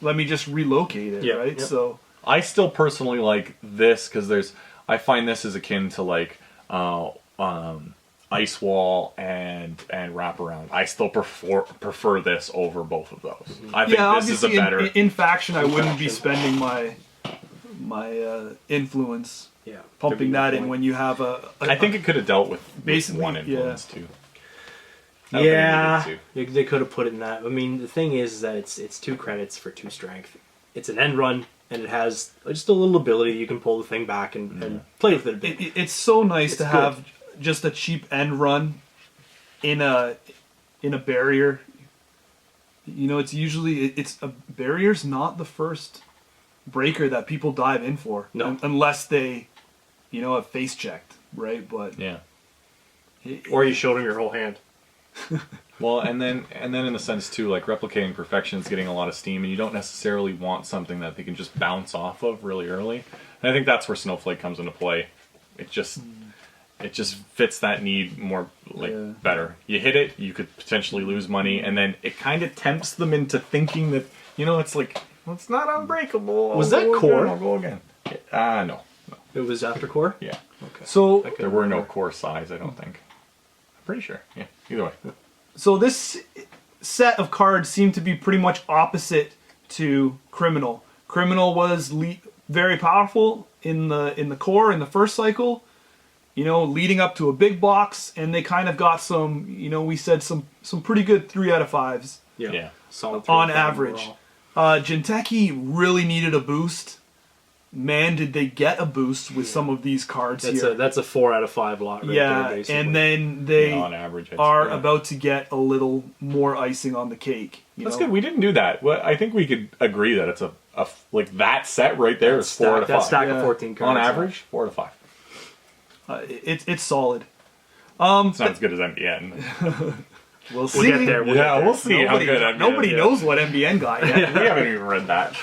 Speaker 1: let me just relocate it, right?
Speaker 2: Yep.
Speaker 1: So
Speaker 3: I still personally like this because I find this is akin to like Ice Wall and Wraparound. I still prefer this over both of those. I think this is a better.
Speaker 1: In faction, I wouldn't be spending my influence pumping that in when you have
Speaker 3: I think it could have dealt with
Speaker 1: basically
Speaker 3: one influence too.
Speaker 2: They could have put it in that. I mean, the thing is that it's 2 credits for 2 strength. It's an end run, and it has just a little ability. You can pull the thing back and play with it a bit.
Speaker 1: It's so nice to have just a cheap end run in a barrier. It's usually a barrier's not the first breaker that people dive in for, unless they have face checked, right? But
Speaker 2: or you showed them your whole hand.
Speaker 3: Well, and then in a sense too, like Replicating Perfection is getting a lot of steam, and you don't necessarily want something that they can just bounce off of really early. And I think that's where Snowflake comes into play. It just fits that need more better. You hit it, you could potentially lose money, and then it kind of tempts them into thinking that it's like, well, it's not unbreakable.
Speaker 2: Was that core?
Speaker 3: I'll go again. No.
Speaker 2: It was after core.
Speaker 3: Yeah.
Speaker 2: Okay.
Speaker 1: So
Speaker 3: there were no core size, I don't think. I'm pretty sure. Yeah. Either way.
Speaker 1: So this set of cards seemed to be pretty much opposite to Criminal. Criminal was very powerful in the core in the first cycle, leading up to a big box, and they kind of got some, we said some pretty good 3 out of 5s.
Speaker 2: Yeah. Solid
Speaker 1: on average. Jinteki really needed a boost. Man, did they get a boost with some of these cards here.
Speaker 2: That's a 4 out of 5 lot right there, basically.
Speaker 1: And then they
Speaker 3: on average,
Speaker 1: are about to get a little more icing on the cake.
Speaker 3: That's good. We didn't do that. Well, I think we could agree that it's a like that set right there is 4 out of 5.
Speaker 2: That stack of 14 cards.
Speaker 3: On average, 4 out of 5.
Speaker 1: It's solid.
Speaker 3: It's not as good as MBN.
Speaker 1: We'll see.
Speaker 2: We'll get there.
Speaker 3: We'll see how good MBN
Speaker 1: Nobody knows what MBN got yet.
Speaker 3: We haven't even read that.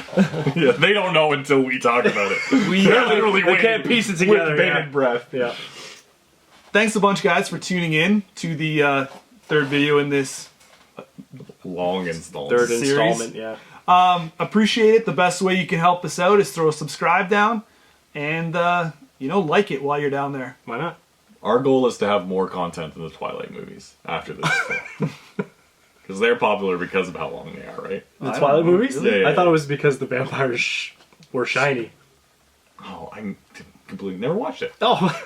Speaker 3: They don't know until we talk about it.
Speaker 1: We
Speaker 3: literally
Speaker 2: can't piece it together
Speaker 3: with bated breath.
Speaker 2: Yeah.
Speaker 1: Thanks a bunch, guys, for tuning in to the 3rd video in this
Speaker 3: long installment.
Speaker 2: 3rd
Speaker 1: series.
Speaker 2: installment, yeah.
Speaker 1: Appreciate it. The best way you can help us out is throw a subscribe down and like it while you're down there.
Speaker 2: Why not?
Speaker 3: Our goal is to have more content than the Twilight movies after this. Because they're popular because of how long they are, right?
Speaker 2: The Twilight movies?
Speaker 3: Really? Yeah.
Speaker 2: I thought it was because the vampires were shiny.
Speaker 3: Oh, I completely never watched it.
Speaker 2: Oh.